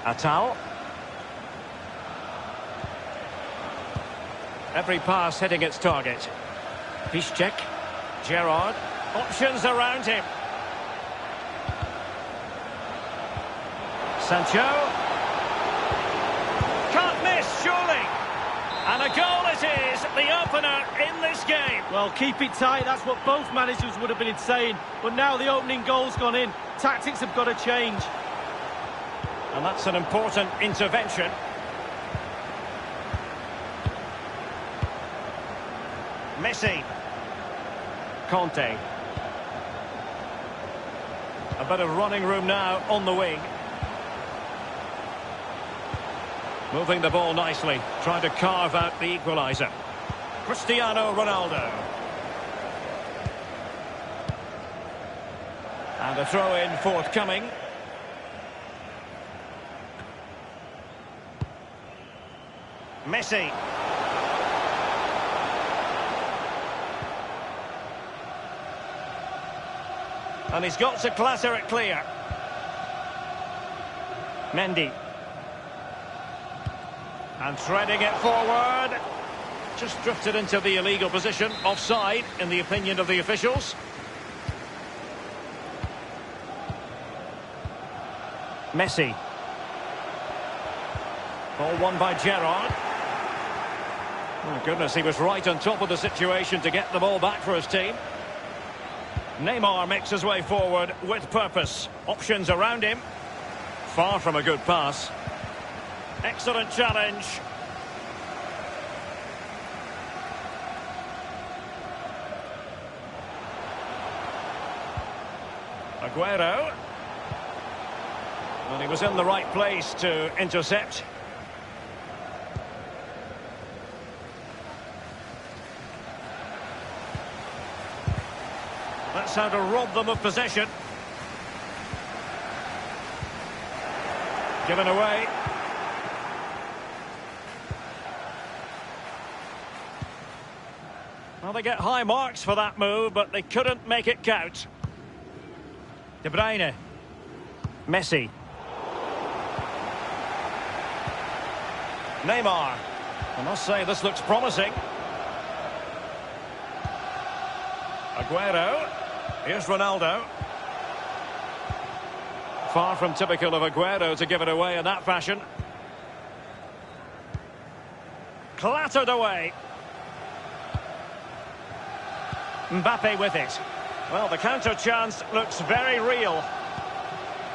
Attal. Every pass hitting its target. Piszczek. Gerrard. Options around him. Sancho. Can't miss, surely. And a goal it is, the opener in this game. Well, keep it tight, that's what both managers would have been saying. But now the opening goal's gone in. Tactics have got to change. And that's an important intervention. Messi. Conte. A bit of running room now on the wing. Moving the ball nicely, trying to carve out the equaliser. Cristiano Ronaldo. And a throw-in forthcoming. Messi. And he's got to clatter it clear. Mendy. And threading it forward. Just drifted into the illegal position. Offside, in the opinion of the officials. Messi. Ball won by Gerrard. Oh, goodness, he was right on top of the situation to get the ball back for his team. Neymar makes his way forward with purpose. Options around him. Far from a good pass. Excellent challenge. Aguero. And he was in the right place to intercept. That's how to rob them of possession. Given away. Well, they get high marks for that move, but they couldn't make it count. De Bruyne. Messi. Neymar. I must say, this looks promising. Aguero. Here's Ronaldo. Far from typical of Aguero to give it away in that fashion. Clattered away. Mbappe with it. Well, the counter chance looks very real.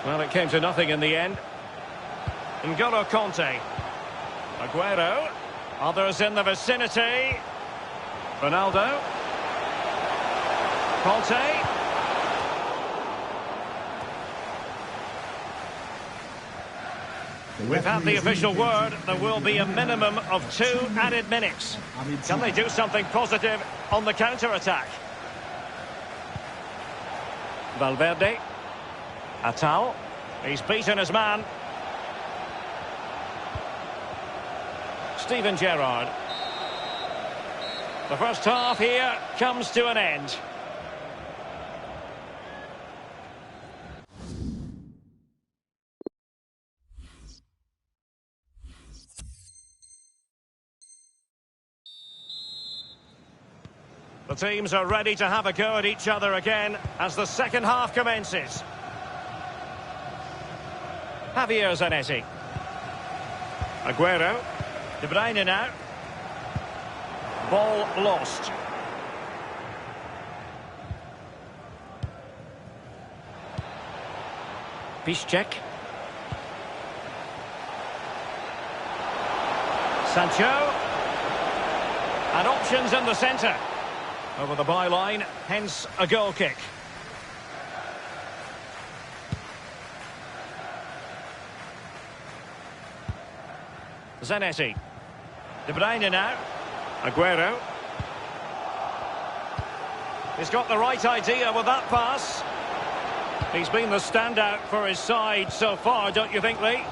Well, it came to nothing in the end. N'Golo Conte. Aguero. Others in the vicinity. Ronaldo. Conte. We've had the official word. There will be a minimum of 2 added minutes. Can they do something positive on the counter-attack? Valverde. Attal. He's beaten his man. Steven Gerrard. The first half here comes to an end. The teams are ready to have a go at each other again as the second half commences. Javier Zanetti. Aguero. De Bruyne now. Ball lost. Piszczek. Sancho. And options in the centre. Over the byline, hence a goal kick. Zanetti. De Bruyne now. Aguero. He's got the right idea with that pass. He's been the standout for his side so far, don't you think, Lee?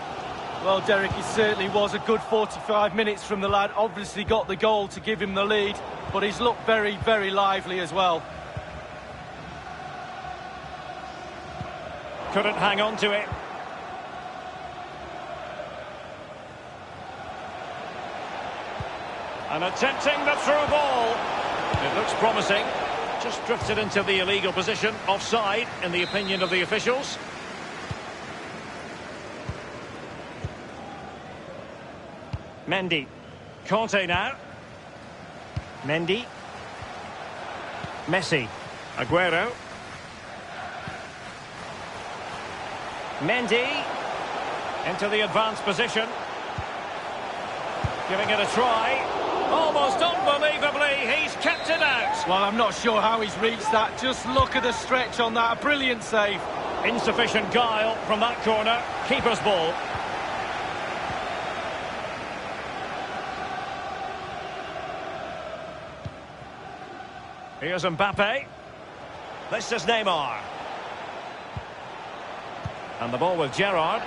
Well, Derek, he certainly was a good 45 minutes from the lad. Obviously got the goal to give him the lead, but he's looked very, very lively as well. Couldn't hang on to it. And attempting the through ball. It looks promising. Just drifted into the illegal position. Offside, in the opinion of the officials. Mendy. Conte now. Mendy. Messi. Aguero. Mendy. Into the advanced position. Giving it a try. Almost unbelievably, he's kept it out. Well, I'm not sure how he's reached that. Just look at the stretch on that. A brilliant save. Insufficient guile from that corner. Keeper's ball. Here's Mbappe. This is Neymar. And the ball with Gerrard.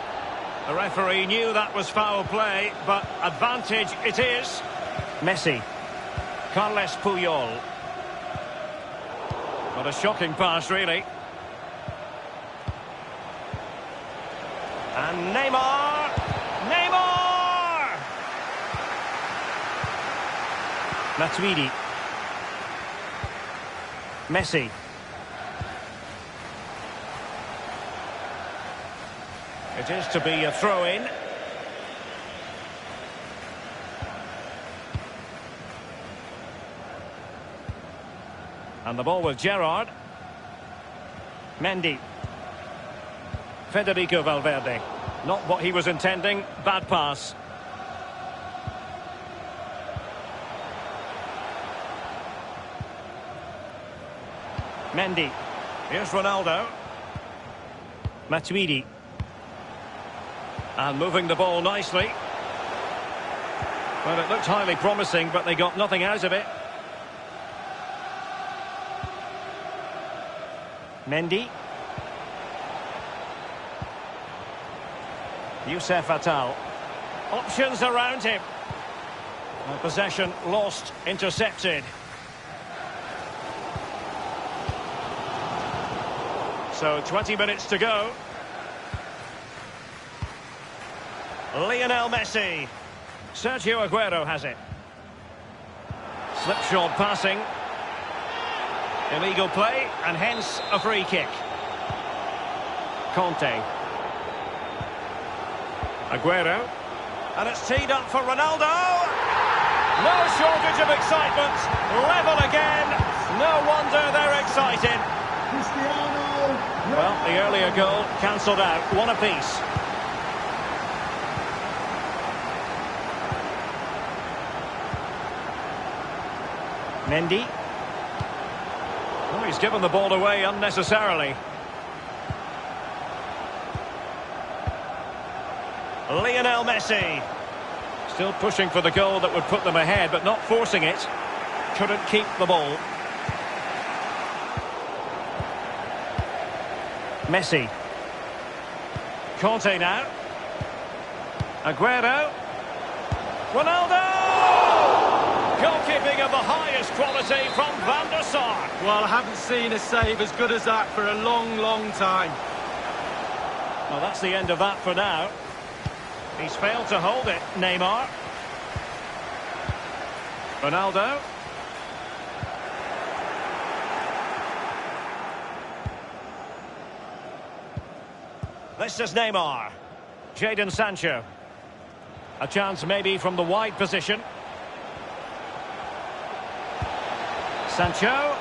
The referee knew that was foul play, but advantage it is. Messi. Carles Puyol. What a shocking pass, really. And Neymar! Neymar! Matuidi. Messi. It is to be a throw-in. And the ball with Gerrard. Mendy. Federico Valverde. Not what he was intending. Bad pass. Mendy. Here's Ronaldo. Matuidi. And moving the ball nicely. Well, it looked highly promising, but they got nothing out of it. Mendy. Youssef Attal. Options around him. Possession lost, intercepted. So 20 minutes to go. Lionel Messi. Sergio Aguero has it. Slipshod passing. Illegal play, and hence a free kick. Conte. Aguero. And it's teed up for Ronaldo. No shortage of excitement. Level again. No wonder they're excited. Cristiano. Well, the earlier goal cancelled out. One apiece. Mendy. Oh, he's given the ball away unnecessarily. Lionel Messi. Still pushing for the goal that would put them ahead, but not forcing it. Couldn't keep the ball. Messi. Conte now. Aguero. Ronaldo! Goalkeeping of the highest quality from Van der Sar. Well, I haven't seen a save as good as that for a long, long time. Well, that's the end of that for now. He's failed to hold it, Neymar. Ronaldo. This is Neymar. Jadon Sancho. A chance maybe from the wide position. Sancho.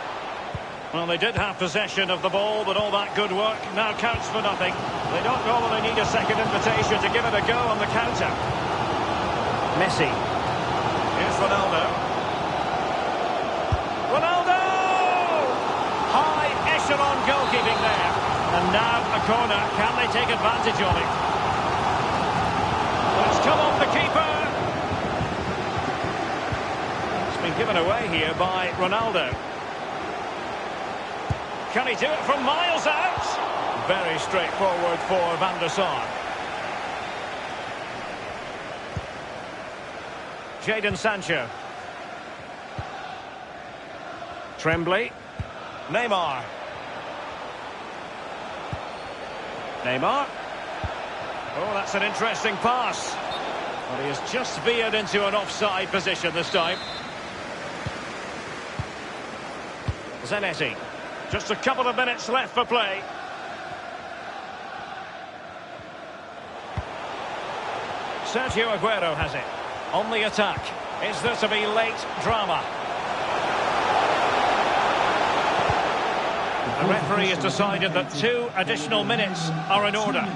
Well, they did have possession of the ball, but all that good work now counts for nothing. They don't normally need a second invitation to give it a go on the counter. Messi. Here's Ronaldo. Ronaldo! High echelon goalkeeping there. And now a corner. Can they take advantage of it? It's come off the keeper. It's been given away here by Ronaldo. Can he do it from miles out? Very straightforward for Van der Sar. Jadon Sancho. Tremblay. Neymar. Neymar. Oh, that's an interesting pass. But he has just veered into an offside position this time. Zanetti. Just a couple of minutes left for play. Sergio Aguero has it. On the attack. Is there to be late drama? The referee has decided that 2 additional minutes are in order.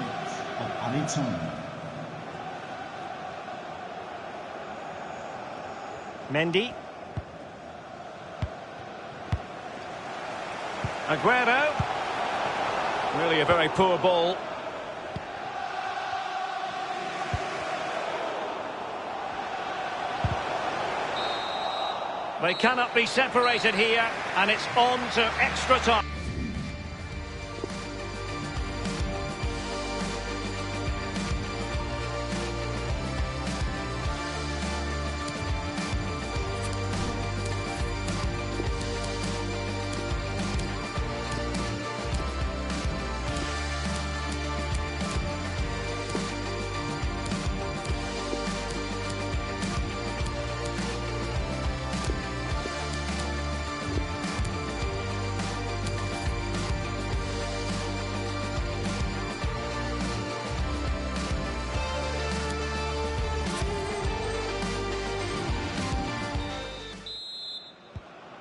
Mendy. Aguero. Really a very poor ball. They cannot be separated here, and it's on to extra time.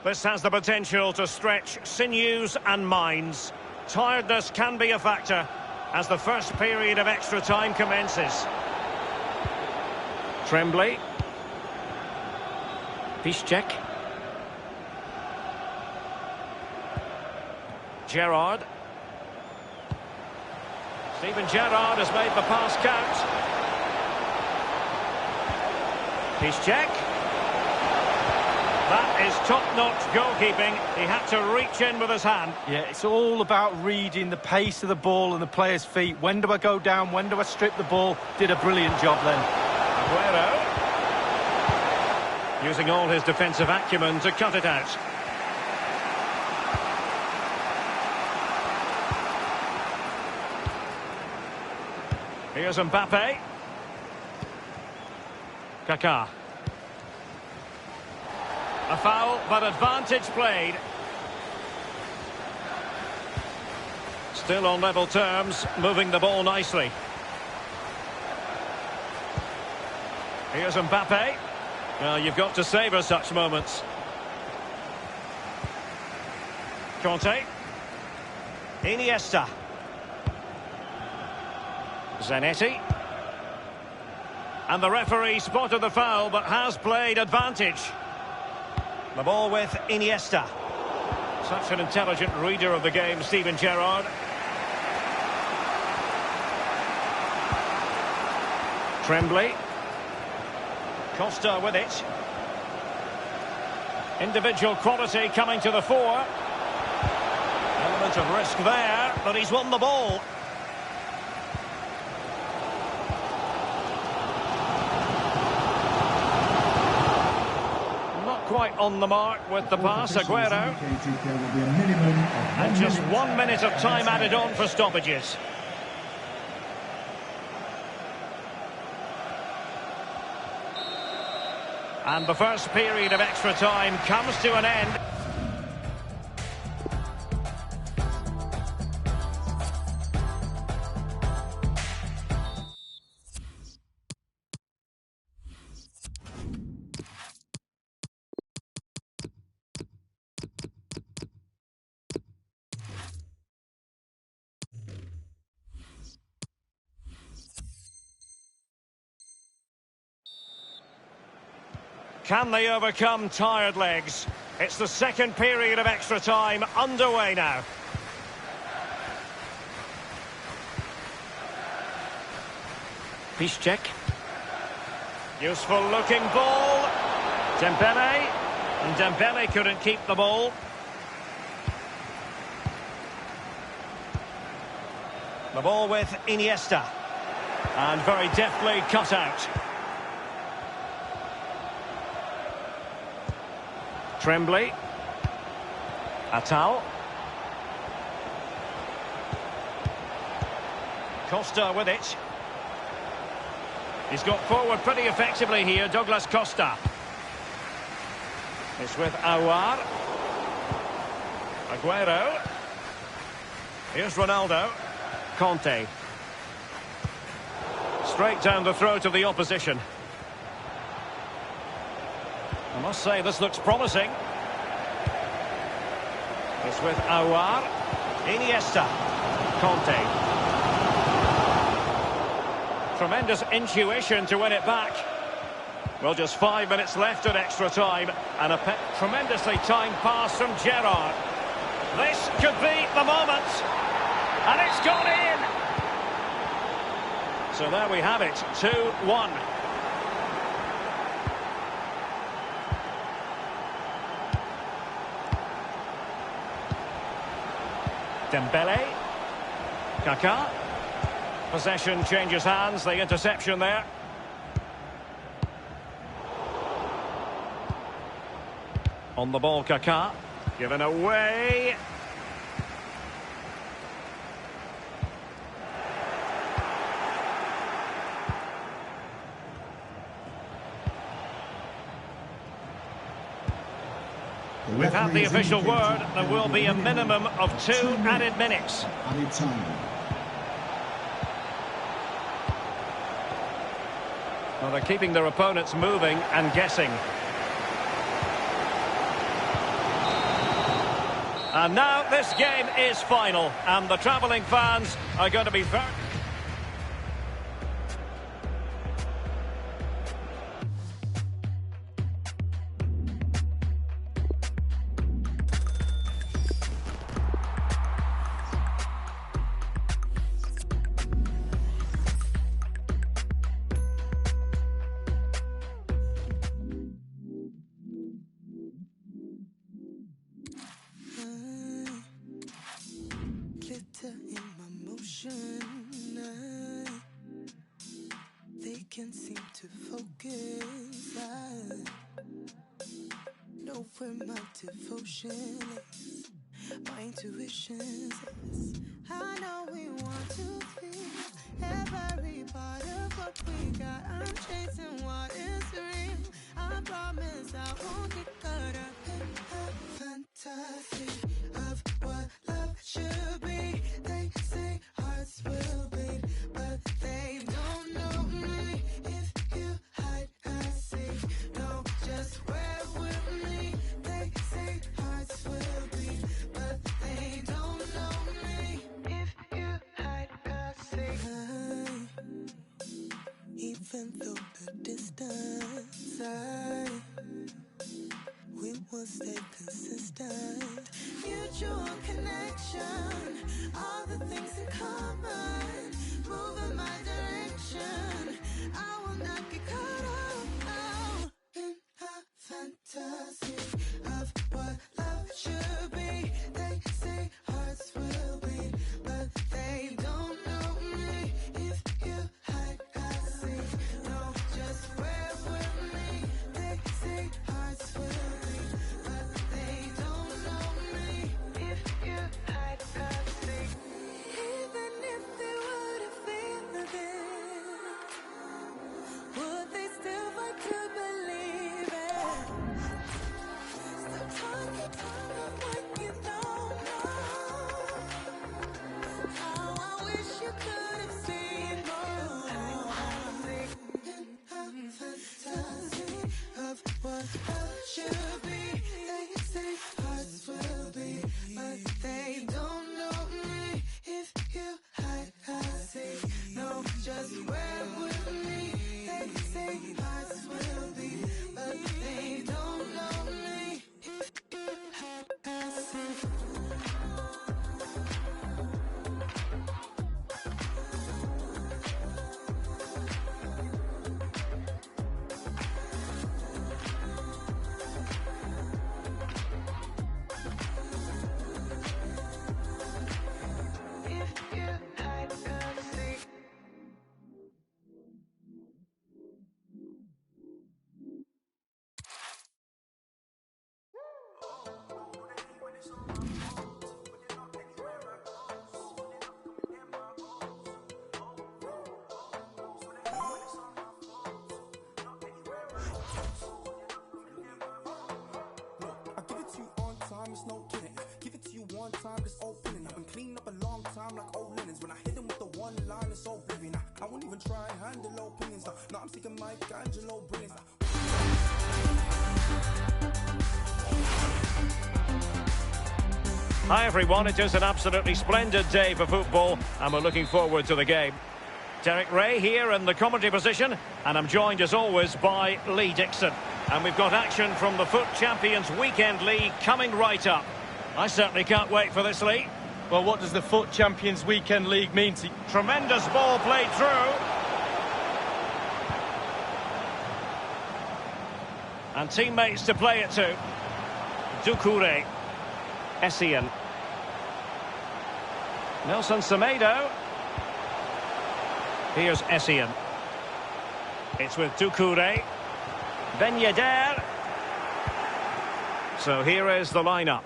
This has the potential to stretch sinews and minds. Tiredness can be a factor as the first period of extra time commences. Tremblay. Piszczek. Gerrard. Steven Gerrard has made the pass count. Piszczek. That is top-notch goalkeeping. He had to reach in with his hand. Yeah, it's all about reading the pace of the ball and the player's feet. When do I go down? When do I strip the ball? Did a brilliant job then. Aguero. Using all his defensive acumen to cut it out. Here's Mbappe. Kaká. A foul, but advantage played. Still on level terms, moving the ball nicely. Here's Mbappe. Well, you've got to savour such moments. Conte. Iniesta. Zanetti. And the referee spotted the foul, but has played advantage. The ball with Iniesta. Such an intelligent reader of the game, Steven Gerrard. Tremblay. Costa with it. Individual quality coming to the fore. Element of risk there, but he's won the ball. Quite on the mark with the pass, Aguero. And just 1 minute of time added on for stoppages. And the first period of extra time comes to an end. Can they overcome tired legs? It's the second period of extra time underway now. Piszczek. Useful looking ball. Dembele. And Dembele couldn't keep the ball. The ball with Iniesta. And very deftly cut out. Tremblay. Atal. Costa with it. He's got forward pretty effectively here, Douglas Costa. It's with Aouar. Aguero. Here's Ronaldo. Conte. Straight down the throat of the opposition. I must say, this looks promising. It's with Aouar. Iniesta. Conte. Tremendous intuition to win it back. Well, just 5 minutes left at extra time. And a tremendously timed pass from Gerrard. This could be the moment. And it's gone in. So there we have it, 2-1. Dembele. Kaká. Possession changes hands, the interception there. On the ball, Kaká. Given away. We've had the official word. There will be a minimum of 2 added minutes. Added time. Well, they're keeping their opponents moving and guessing. And now this game is final, and the travelling fans are going to be very... In my motion, they can't seem to focus. I know where my devotion is, my intuition says I know we want to feel every part of what we got. I'm chasing what is real. I promise I won't get caught up in a fantasy of what love should be. They say hearts will beat, but they don't know me. If you hide, I see. No, just wear with me. They say hearts will beat, but they don't know me. If you hide, I see. Even though the distance, we will stay consistent. Mutual connection, all the things in common, move in my direction. I will not get caught up now in a fantasy of what love should be. They say hearts will beat, but they don't know me. If you hide, I see. No, just wear with me. They say hearts will beat, but they don't know me. If you hide, I see. Even if they were to feel this, time, this opening. I've been cleaned up a long time like old linens. When I hit him with the one line, it's oblivion. I won't even try and handle opinions now. Now I'm seeking Michelangelo brilliance now. Hi everyone, it is an absolutely splendid day for football and we're looking forward to the game. Derek Ray here in the commentary position and I'm joined as always by Lee Dixon. And we've got action from the FUT Champions Weekend League coming right up. I certainly can't wait for this, Lee. Well, what does the FUT Champions Weekend League mean to you? Tremendous ball played through. And teammates to play it to. Doucouré. Essien. Nelson Semedo. Here's Essien. It's with Doucouré. Ben Yedder. So here is the lineup.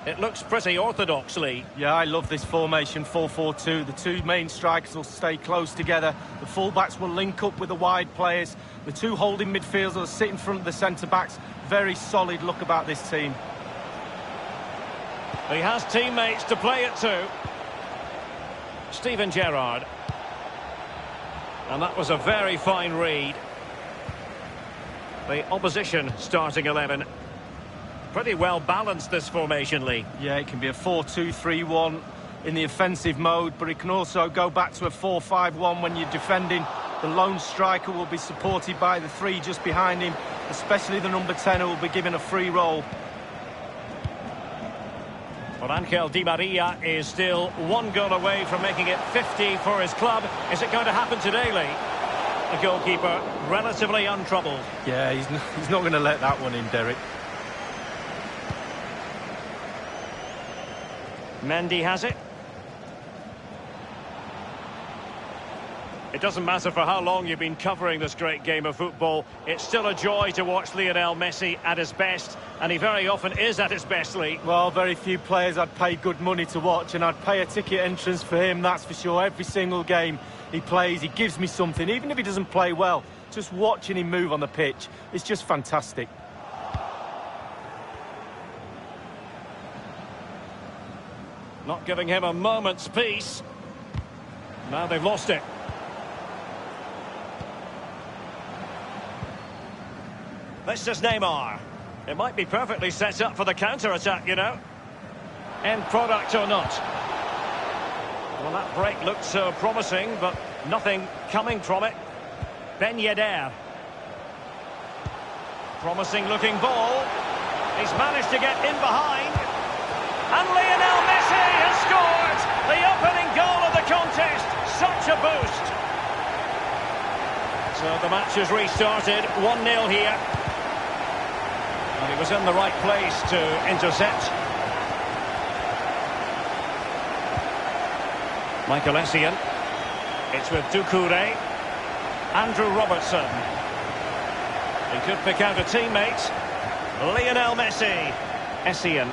It looks pretty orthodox, Lee. Yeah, I love this formation, 4-4-2. The two main strikers will stay close together. The full-backs will link up with the wide players. The two holding midfielders will sit in front of the centre-backs. Very solid look about this team. He has teammates to play it to. Steven Gerrard. And that was a very fine read. The opposition starting 11. Pretty well balanced, this formation, Lee. Yeah, it can be a 4-2-3-1 in the offensive mode, but it can also go back to a 4-5-1 when you're defending. The lone striker will be supported by the three just behind him, especially the number 10 who will be given a free role. Well, Angel Di Maria is still one goal away from making it 50 for his club. Is it going to happen today, Lee? The goalkeeper relatively untroubled. Yeah, he's not going to let that one in, Derek. Mendy has it. It doesn't matter for how long you've been covering this great game of football. It's still a joy to watch Lionel Messi at his best, and he very often is at his best, Lee. Well, very few players I'd pay good money to watch, and I'd pay a ticket entrance for him, that's for sure. Every single game he plays, he gives me something, even if he doesn't play well. Just watching him move on the pitch, it's just fantastic. Not giving him a moment's peace. Now they've lost it. This is Neymar. It might be perfectly set up for the counter-attack, you know. End product or not. Well, that break looked so promising, but nothing coming from it. Ben Yedder. Promising looking ball. He's managed to get in behind. And Lionel Messi has scored! The opening goal of the contest. Such a boost. So the match has restarted. 1-0 here. And he was in the right place to intercept. Michael Essien. It's with Doucouré. Andrew Robertson. He could pick out a teammate. Lionel Messi. Essien.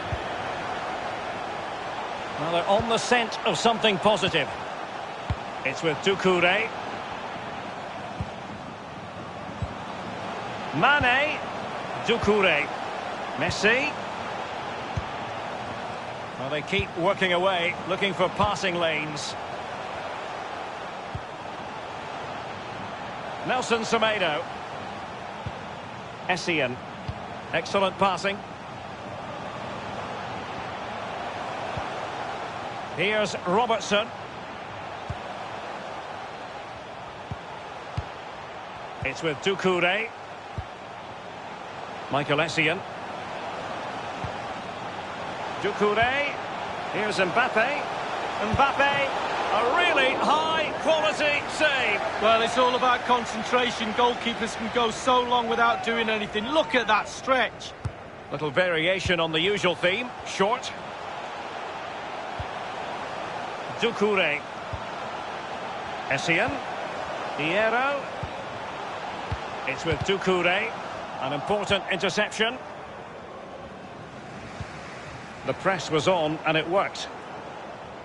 Well, they're on the scent of something positive. It's with Doucouré. Mane. Doucouré. Messi. Well, they keep working away, looking for passing lanes. Nelson Semedo. Essien. Excellent passing. Here's Robertson. It's with Doucouré. Michael Essien. Doucouré. Here's Mbappe. Mbappe. A really high-quality save. Well, it's all about concentration. Goalkeepers can go so long without doing anything. Look at that stretch. Little variation on the usual theme. Short. Doucouré. Essien. Hierro. It's with Doucouré. An important interception. The press was on and it worked.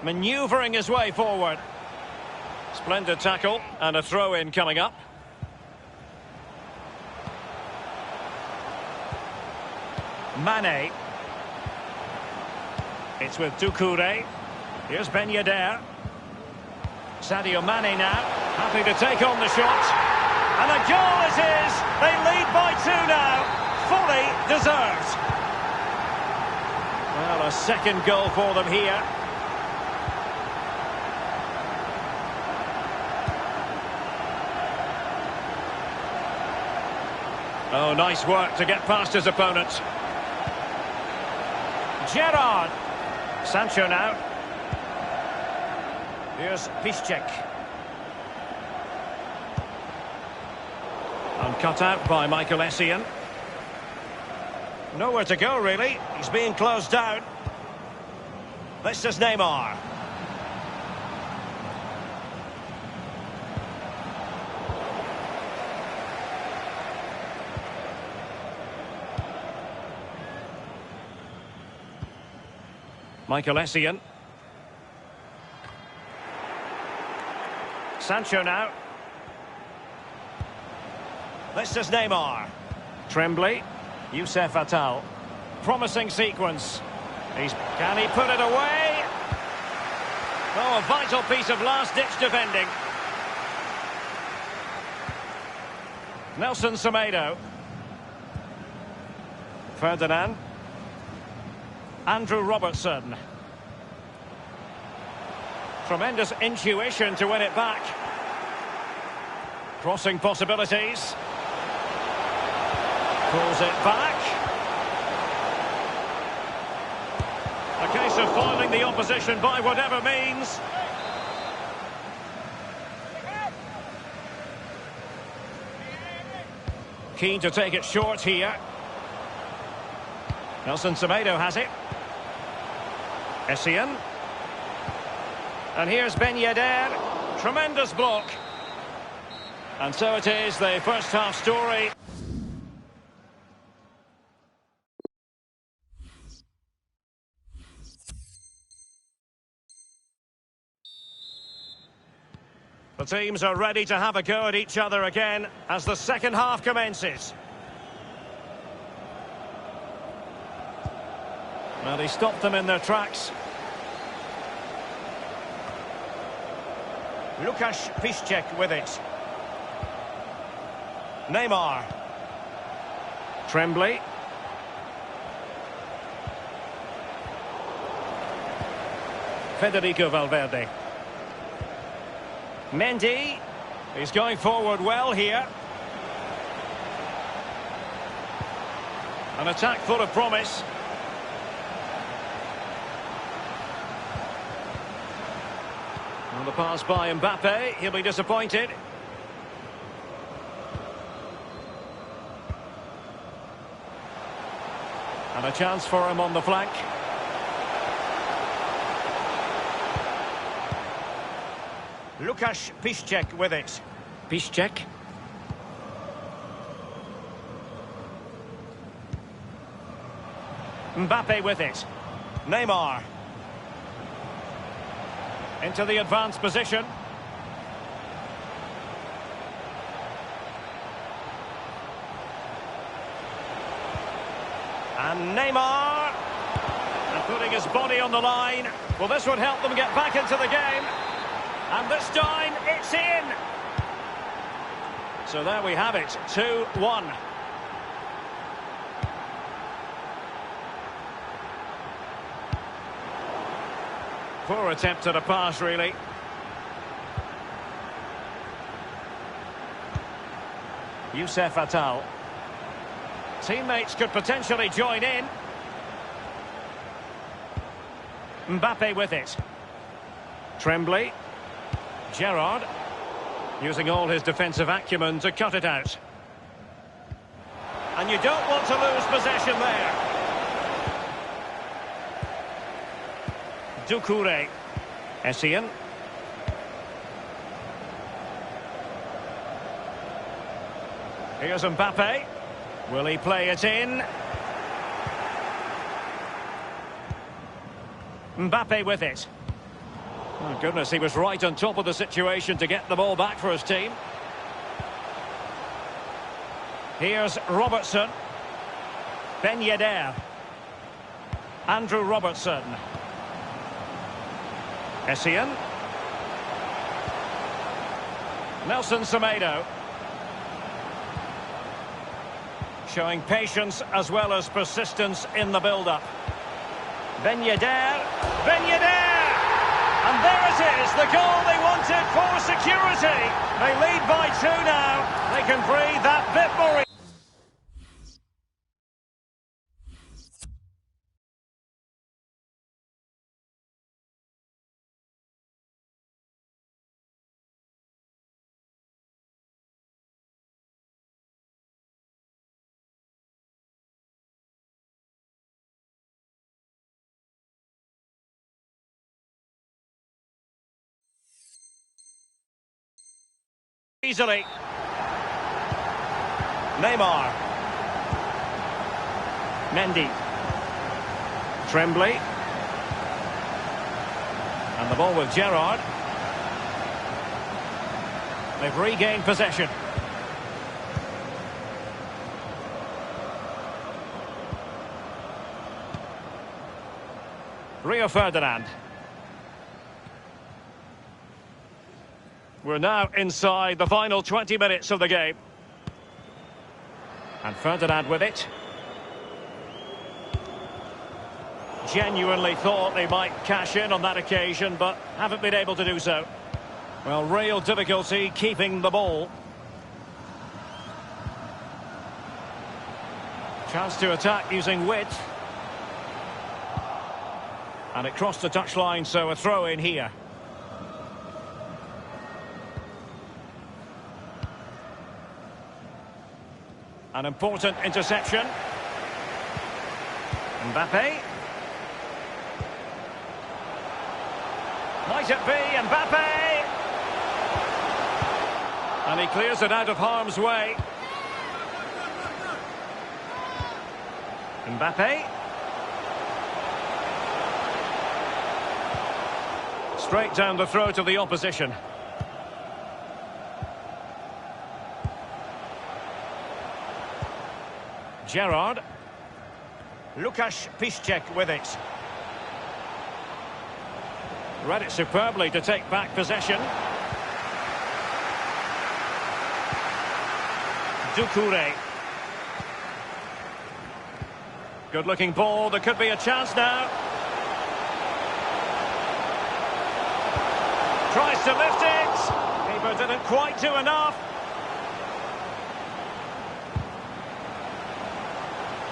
Manoeuvring his way forward. Splendid tackle and a throw-in coming up. Mane. It's with Doucouré. Here's Ben Yedder. Sadio Mane now, happy to take on the shot. And a goal it is! They lead by 2 now. Fully deserved. Well, a second goal for them here. Oh, nice work to get past his opponent. Gerrard. Sancho now. Here's Piszczek. And cut out by Michael Essien. Nowhere to go, really. He's being closed down. This is Neymar. Michael Essien. Sancho now. This is Neymar. Tremblay. Youssef Attal. Promising sequence. Can he put it away? Oh, a vital piece of last-ditch defending. Nelson Semedo. Ferdinand. Andrew Robertson. Tremendous intuition to win it back. Crossing possibilities. Pulls it back. A case of foiling the opposition by whatever means. Keen to take it short here. Nelson Semedo has it. Essien. And here's Ben Yedder. Tremendous block. And so it is, the first half story. The teams are ready to have a go at each other again as the second half commences. Well, he stopped them in their tracks. Łukasz Piszczek with it. Neymar. Tremblay. Federico Valverde. Mendy. He's going forward well here. An attack full of promise. And the pass by Mbappe. He'll be disappointed. And a chance for him on the flank. Łukasz Piszczek with it. Piszczek. Mbappe with it. Neymar. Into the advanced position. And Neymar. And putting his body on the line. Well, this would help them get back into the game. And this time, it's in. So there we have it, 2-1. Poor attempt at a pass, really. Youssef Attal. Teammates could potentially join in. Mbappe with it. Tremblay. Gerrard. Using all his defensive acumen to cut it out. And you don't want to lose possession there. Doucouré. Essien. Here's Mbappe. Will he play it in? Mbappe with it. Oh, goodness, he was right on top of the situation to get the ball back for his team. Here's Robertson. Ben Yedder. Andrew Robertson. Essien. Nelson Semedo. Showing patience as well as persistence in the build-up. Ben Yedder. Ben Yedder! And there it is, the goal they wanted for security. They lead by 2 now. They can breathe that bit more. Easily. Neymar. Mendy. Tremblay. And the ball with Gerrard. They've regained possession. Rio Ferdinand. We're now inside the final 20 minutes of the game. And Ferdinand with it. Genuinely thought they might cash in on that occasion, but haven't been able to do so. Well, real difficulty keeping the ball. Chance to attack using width. And it crossed the touchline, so a throw in here. An important interception. Mbappe. Might it be Mbappe? And he clears it out of harm's way. Mbappe. Straight down the throat of the opposition. Gerrard. Łukasz Piszczek with it. Read it superbly to take back possession. Doucouré. Good looking ball, there could be a chance now. Tries to lift it. Keeper didn't quite do enough.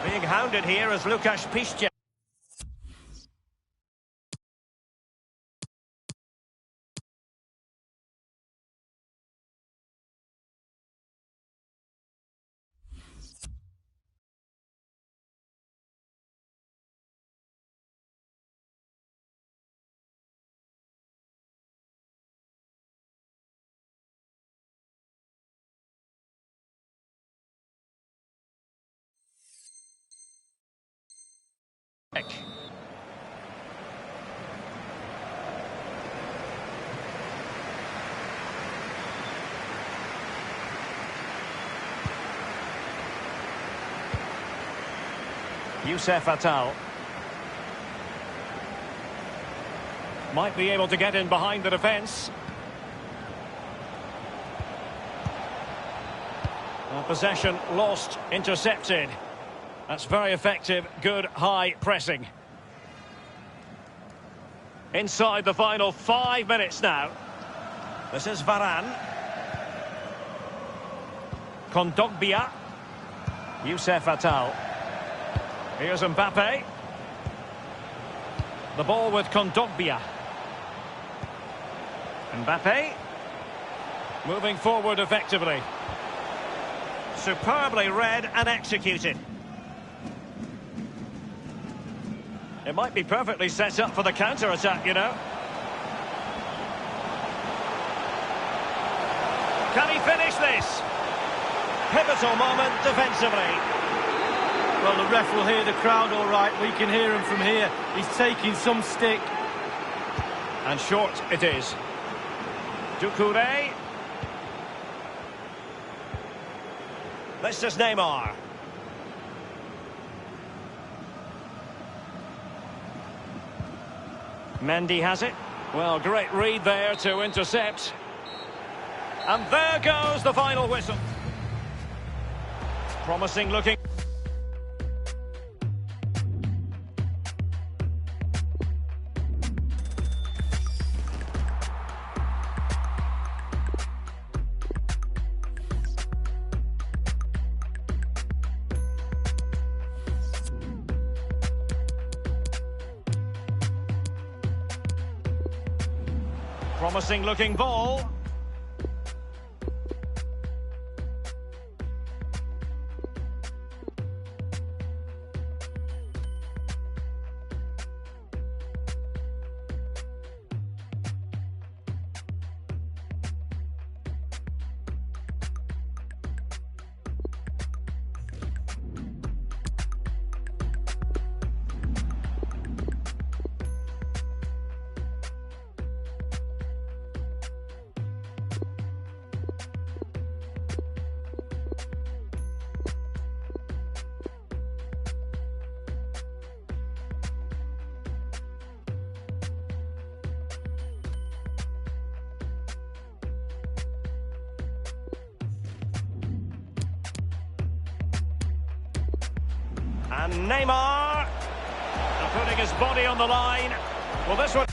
Being hounded here as Łukasz Piszczek. Youssef Attal. Might be able to get in behind the defence. Possession lost, intercepted. That's very effective, good high pressing. Inside the final 5 minutes now. This is Varane. Kondogbia. Youssef Attal. Here's Mbappe. The ball with Kondogbia. Mbappe. Moving forward effectively. Superbly read and executed. It might be perfectly set up for the counter-attack, you know. Can he finish this? Pivotal moment defensively. Well, the ref will hear the crowd all right. We can hear him from here. He's taking some stick. And short it is. Doucouré. This is Neymar. Mendy has it. Well, great read there to intercept. And there goes the final whistle. Promising looking. Promising looking ball. And Neymar putting his body on the line. Well, this one.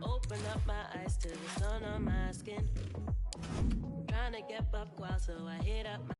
Open up my eyes to the sun on my skin. Trying to get buck wild, so I hit up my